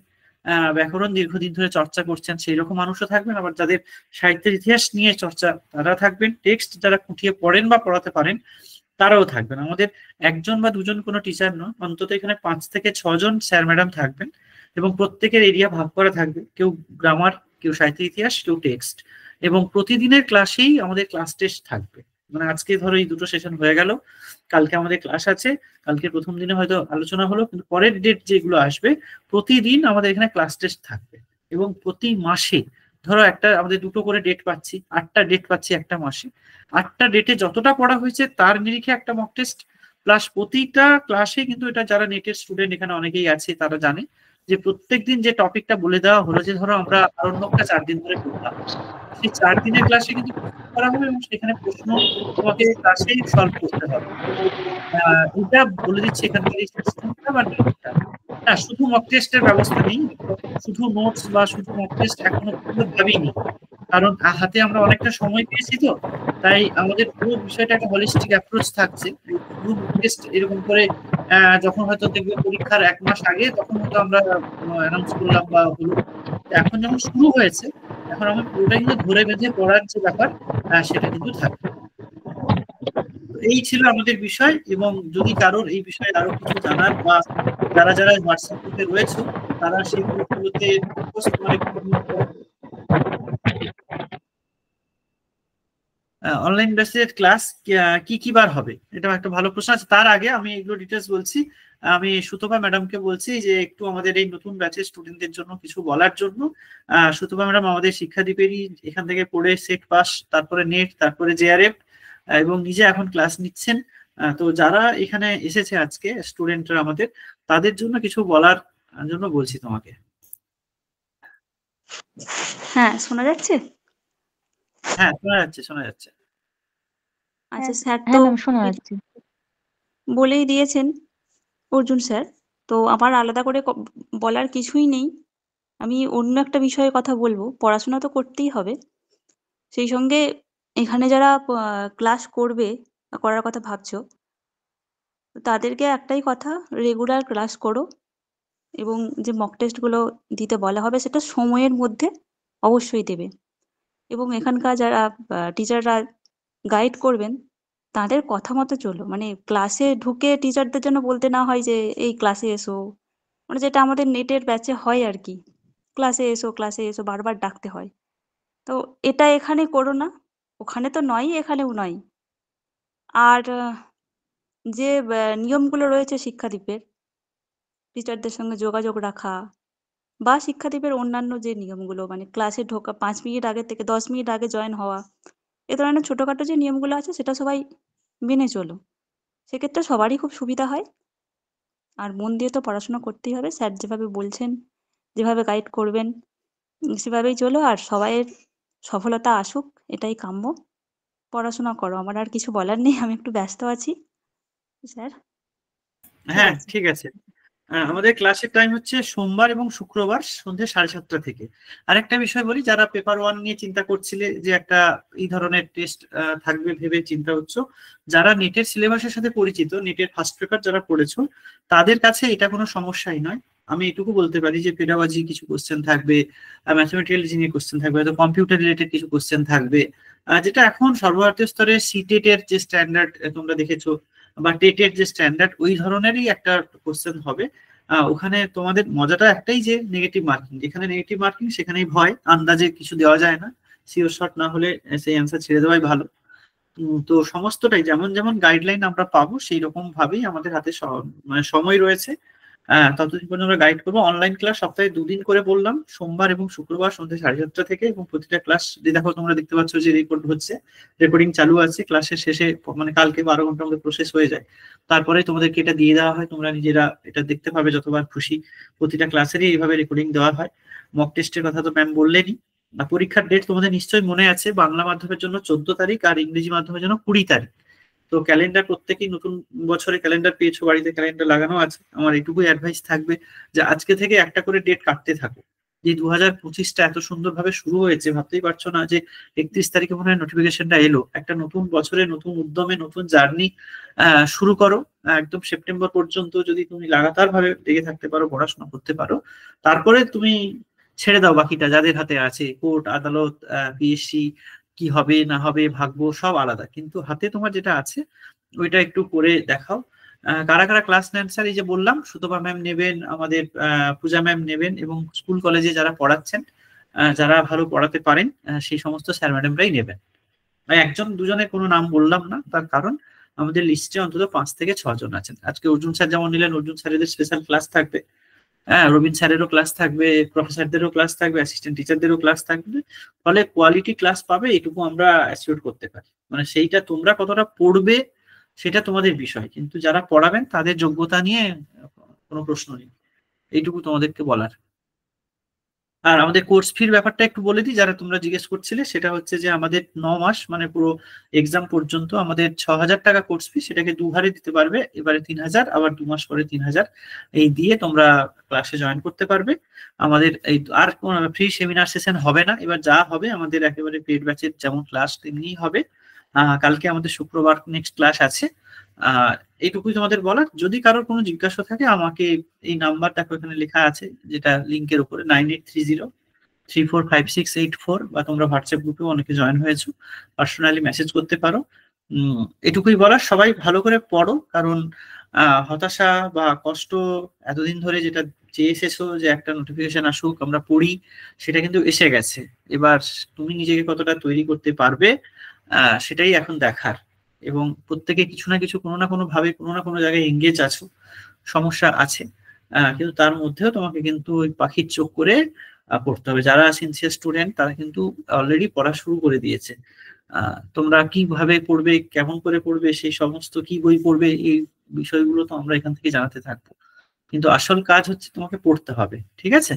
ব্যাকরণ দীর্ঘদিন ধরে চর্চা করছেন, সেই রকম মানুষও থাকবেন। আবার যাদের সাহিত্যের ইতিহাস নিয়ে চর্চা, তারা থাকবেন। টেক্সট যারা খুঁটিয়ে পড়েন বা পড়াতে পারেন, তারাও থাকবেন। আমাদের 1 জন বা 2 জন কোনো টিচার নয়, অন্তত এখানে 5 থেকে 6 জন স্যার ম্যাডাম থাকবেন, এবং প্রত্যেকের এরিয়া ভাগ করা থাকবে, কেউ গ্রামার, কেউ সাহিত্য ইতিহাস, কেউ টেক্সট। এবং প্রতিদিনের ক্লাসেই আমাদের ক্লাস টেস্ট থাকবে। মানে আজকে ধরো এই 2টো সেশন হয়ে গেল, কালকে আমাদের ক্লাস আছে, কালকে প্রথম দিনে হয়তো আলোচনা হলো, কিন্তু পরের ডেট যেগুলো আসবে প্রতিদিন আমাদের এখানে ক্লাস টেস্ট থাকবে। এবং প্রতি মাসে ধরো আমাদের 2টো করে ডেট পাচ্ছি, 8টা ডেট পাচ্ছি একটা মাসে, 8টা ডেটে যতটা পড়া হয়েছে তার নিরিখে একটা মক টেস্ট, প্লাস প্রতিটা ক্লাসে কিন্তু, এটা যারা নেটের স্টুডেন্ট এখানে অনেকেই আছে তারা জানে, যে প্রত্যেকদিন যে টপিকটা বলে দেওয়া হলো, যে ধরো আমরা আরণ্যকটা 4 দিন ধরে করলাম, সেই 4 দিনের ক্লাসে কিন্তু করা হবে, এবং সেখানে প্রশ্ন তোমাকে ক্লাসেই সলভ করতে হবে। এটা বলে দিচ্ছি এখান থেকে, না শুধু মক টেস্টের ব্যবস্থা নেই, শুধু নোটস বা শুধু মক টেস্ট এখনো পর্যন্ত ভাবিনি, কারণ হাতে আমরা অনেকটা সময় পেয়েছি, তো তাই আমাদের পুরো বিষয়টা একটা হলিস্টিক অ্যাপ্রোচ থাকছে। পুরো মক টেস্ট এরকম করে যখন হয়তো দেখবে পরীক্ষার 1 মাস আগে, তখন হয়তো আমরা অ্যানাউন্স করলাম বা হলো। এখন যখন শুরু হয়েছে, এখন আমরা পুরোটা কিন্তু ধরে বেঁধে পড়ার যে ব্যাপার, সেটা কিন্তু থাকবে। এই ছিল আমাদের বিষয়। এবং যদি কারোর এই বিষয়ে আরো কিছু জানার, বা যারা যারা হোয়াটসঅ্যাপ গ্রুপে রয়েছে তারা সেই গ্রুপগুলোতে পোস্ট করে অনলাইন বেসিস ক্লাস কি কি বার হবে, এটা একটা ভালো প্রশ্ন আছে। তার আগে আমি এগুলো ডিটেলস বলছি। আমি সুতপা ম্যাডামকে বলছি যে একটু আমাদের এই নতুন ব্যাচের স্টুডেন্টদের জন্য কিছু বলার জন্য। সুতপা ম্যাডাম আমাদের শিক্ষাদ্বীপেরই, এখান থেকে পড়ে সেট পাস, তারপরে নেট, তারপরে জেআরএফ, এবং নিজে এখন ক্লাস নিচ্ছেন। তো যারা এখানে এসেছে আজকে স্টুডেন্টরা আমাদের, তাদের জন্য কিছু বলার জন্য বলছি তোমাকে। হ্যাঁ, শোনা যাচ্ছে? হ্যাঁ, শোনা যাচ্ছে, শোনা যাচ্ছে। আচ্ছা, স্যার তো হ্যাঁ ম্যাম শোনা যাচ্ছে। বলেই দিয়েছেন অর্জুন স্যার, তো আমার আলাদা করে বলার কিছুই নেই। আমি অন্য একটা বিষয়ে কথা বলবো। পড়াশোনা তো করতেই হবে, সেই সঙ্গে এখানে যারা ক্লাস করবে বা করার কথা ভাবছো, তাদেরকে একটাই কথা, রেগুলার ক্লাস করো, এবং যে মক টেস্টগুলো দিতে বলা হবে সেটা সময়ের মধ্যে অবশ্যই দেবে। এবং এখানকার যারা টিচাররা গাইড করবেন, তাদের কথা মতো চলো। মানে ক্লাসে ঢুকে টিচারদের জন্য বলতে না হয় যে এই ক্লাসে এসো, মানে যেটা আমাদের নেটের ব্যাচে হয় আর কি, ক্লাসে এসো বারবার ডাকতে হয়। তো এটা এখানে করো না, ওখানে তো নয়, এখানেও নয়। আর যে নিয়মগুলো রয়েছে শিক্ষাদ্বীপের, টিচারদের সঙ্গে যোগাযোগ রাখা, বা শিক্ষাদ্বীপের অন্যান্য যে নিয়মগুলো, মানে ক্লাসে ঢোকা 5 মিনিট আগে থেকে 10 মিনিট আগে জয়েন হওয়া, এ ধরনের ছোটখাটো যে নিয়মগুলো আছে সেটা সবাই মেনে চলো। সেক্ষেত্রে সবারই খুব সুবিধা হয়। আর মন দিয়ে তো পড়াশোনা করতেই হবে, স্যার যেভাবে বলছেন, যেভাবে গাইড করবেন, সেভাবেই চলো, আর সবাইয়ের সফলতা আসুক, এটাই কাম্য। পড়াশোনা করো, আমার আর কিছু বলার নেই, আমি একটু ব্যস্ত আছি স্যার। ঠিক হ্যাঁ, আছে। ঠিক আছে। আমাদের ক্লাসের টাইম হচ্ছে সোমবার এবং শুক্রবার সন্ধ্যে 7:30 থেকে। আরেকটা বিষয় বলি, যারা পেপার 1 নিয়ে চিন্তা করছিলে যে একটা এই ধরনের টেস্ট থাকবে ভেবে চিন্তা হচ্ছে, যারা নেটের সিলেবাসের সাথে পরিচিত, নেটের ফার্স্ট পেপার যারা পড়েছো, তাদের কাছে এটা কোনো সমস্যাই নয়। আমি এটুকু বলতে পারি যে পেডাগজি কিছু কোশ্চেন থাকবে, ম্যাথমেটিক্যাল ইঞ্জিনিয়ারিং কোশ্চেন থাকবে, হয়তো কম্পিউটার রিলেটেড কিছু কোশ্চেন থাকবে, যেটা এখন সর্বভারতীয় স্তরে সিটেট এর যে স্ট্যান্ডার্ড তোমরা দেখেছো বা টেটের যে স্ট্যান্ডার্ড, ওই ধরনেরই একটা কোশ্চেন হবে। ওখানে তোমাদের মজাটা একটাই যে নেগেটিভ মার্কিং, যেখানে নেগেটিভ মার্কিং সেখানেই ভয়, আন্দাজে কিছু দেওয়া যায় না, সিওর শট না হলে সেই অ্যান্সার ছেড়ে দেওয়াই ভালো। তো সমস্তটাই যেমন যেমন গাইডলাইন আমরা পাবো সেই রকম ভাবেই আমাদের হাতে মানে সময় রয়েছে। ততদিন পর্যন্ত আমরা গাইড করবো। অনলাইন ক্লাস সপ্তাহে 2 দিন করে বললাম, সোমবার এবং শুক্রবার সন্ধ্যে 7:30 থেকে, এবং প্রতিটা ক্লাস দেখো তোমরা দেখতে পাচ্ছ যে রেকর্ড হচ্ছে, রেকর্ডিং চালু আছে। ক্লাসের শেষে মানে কালকে 12 ঘন্টার মধ্যে প্রসেস হয়ে যায়, তারপরে তোমাদেরকে এটা দিয়ে দেওয়া হয়, তোমরা নিজেরা এটা দেখতে পাবে যতবার খুশি। প্রতিটা ক্লাসেরই এইভাবে রেকর্ডিং দেওয়া হয়। মক টেস্টের কথা তো ম্যাম বললেনই। পরীক্ষার ডেট তোমাদের নিশ্চয়ই মনে আছে, বাংলা মাধ্যমের জন্য 14 তারিখ আর ইংরেজি মাধ্যমের জন্য 20 তারিখ। তো ক্যালেন্ডার, প্রত্যেকেই নতুন বছরে ক্যালেন্ডার পেয়েছো, বাড়িতে ক্যালেন্ডার লাগানো আছে। আমার এইটুকুই অ্যাডভাইস থাকবে যে আজকে থেকে একটা করে ডেট কাটতে থাকো। যে 2025টা এত সুন্দরভাবে শুরু হয়েছে, ভাবতেই পারছো না যে 31 তারিখে মনে হয় নোটিফিকেশনটা এলো। একটা নতুন বছরে নতুন উদ্যমে নতুন জার্নি শুরু করো। একদম সেপ্টেম্বর পর্যন্ত যদি তুমি লাগাতার ভাবে লেগে থাকতে পারো, পড়াশোনা করতে পারো, তারপরে তুমি ছেড়ে দাও বাকিটা যাদের হাতে আছে। কোর্ট আদালত, পিএসসি, কি হবে না হবে ভাগ্য সব আলাদা, কিন্তু হাতে তোমার যেটা আছে ওইটা একটু করে দেখাও। কারা কারা ক্লাস নেন স্যার? এই যে বললাম, সুতপা ম্যাম নেবেন, আমাদের পূজা ম্যাম নেবেন, এবং স্কুল কলেজে যারা পড়াচ্ছেন, যারা ভালো পড়াতে পারেন, সেই সমস্ত স্যার ম্যাডামরাই নেবেন। একজন দুজনের কোনো নাম বললাম না, তার কারণ আমাদের লিস্টে অন্তত 5 থেকে 6 জন আছেন। আজকে অর্জুন স্যার যেমন নিলেন, অর্জুন স্যারেদের স্পেশাল ক্লাস থাকবে, রবীন স্যারেরও ক্লাস থাকবে, প্রফেসরদেরও ক্লাস থাকবে, অ্যাসিস্ট্যান্ট টিচারদেরও ক্লাস থাকবে। ফলে কোয়ালিটি ক্লাস পাবে, এটুকু আমরা অ্যাসিওর করতে পারি। মানে সেইটা তোমরা কতটা পড়বে সেটা তোমাদের বিষয়, কিন্তু যারা পড়াবেন তাদের যোগ্যতা নিয়ে কোনো প্রশ্ন নেই, এইটুকু তোমাদেরকে বলার। আর আমাদের কোর্স ফির ব্যাপারটা একটু বলে দিই, যারা তোমরা জিজ্ঞেস করছিলে, সেটা হচ্ছে যে আমাদের 9 মাস মানে পুরো এক্সাম পর্যন্ত আমাদের 6,000 টাকা কোর্স ফি, সেটাকে 2 হারে দিতে পারবে। এবারে 3,000, আবার 2 মাস পরে 3,000, এই দিয়ে তোমরা ক্লাসে জয়েন করতে পারবে। আমাদের এই আর কোনো ফ্রি সেমিনার সেশন হবে না, এবার যা হবে আমাদের একেবারে পেড ব্যাচের যেমন ক্লাস তেমনিই হবে। কালকে আমাদের শুক্রবার নেক্সট ক্লাস আছে। এইটুকুই তোমাদের বলার। যদি কারোর কোনো জিজ্ঞাসা থাকে আমাকে এই নাম্বার দেখো এখানে লেখা আছে, যেটা লিঙ্কের উপরে 9830345684, বা তোমরা হোয়াটসঅ্যাপ গ্রুপে অনেকে জয়েন হয়েছো, পার্সোনালি মেসেজ করতে পারো। এটুকুই বলার, সবাই ভালো করে পড়ো, কারণ হতাশা বা কষ্ট এতদিন ধরে যেটা চেয়ে এসেছো যে একটা নোটিফিকেশন আসুক আমরা পড়ি, সেটা কিন্তু এসে গেছে। এবার তুমি নিজেকে কতটা তৈরি করতে পারবে সেটাই এখন দেখার। এবং প্রত্যেকে কিছু না কিছু কোনো না কোনো ভাবে কোনো না কোনো জায়গায় এঙ্গেজ আছো, সমস্যা আছে, কিন্তু তার মধ্যেও তোমাকে কিন্তু ওই পাখির চোখ করে পড়তে হবে। যারা সিনসিয়ার স্টুডেন্ট তারা কিন্তু অলরেডি পড়া শুরু করে দিয়েছে। তোমরা কিভাবে পড়বে, কেমন করে পড়বে, সেই সমস্ত কি বই পড়বে, এই বিষয়গুলো তো আমরা এখান থেকে জানাতে থাকবো, কিন্তু আসল কাজ হচ্ছে তোমাকে পড়তে হবে। ঠিক আছে?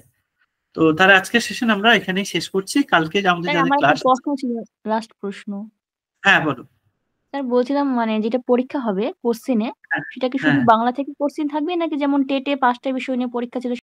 তো তারা আজকের সেশন আমরা এখানেই শেষ করছি। কালকে আমাদের স্যার যাদের আমার একটা ক্লাস, প্রশ্ন ছিল, লাস্ট প্রশ্ন। হ্যাঁ বলো। স্যার বলছিলাম মানে যেটা পরীক্ষা হবে কোশ্চেনে, হ্যাঁ সেটা কি শুধু হ্যাঁ বাংলা থেকে কোশ্চেন থাকবে নাকি যেমন টেটে 5টা বিষয় নিয়ে পরীক্ষা ছিল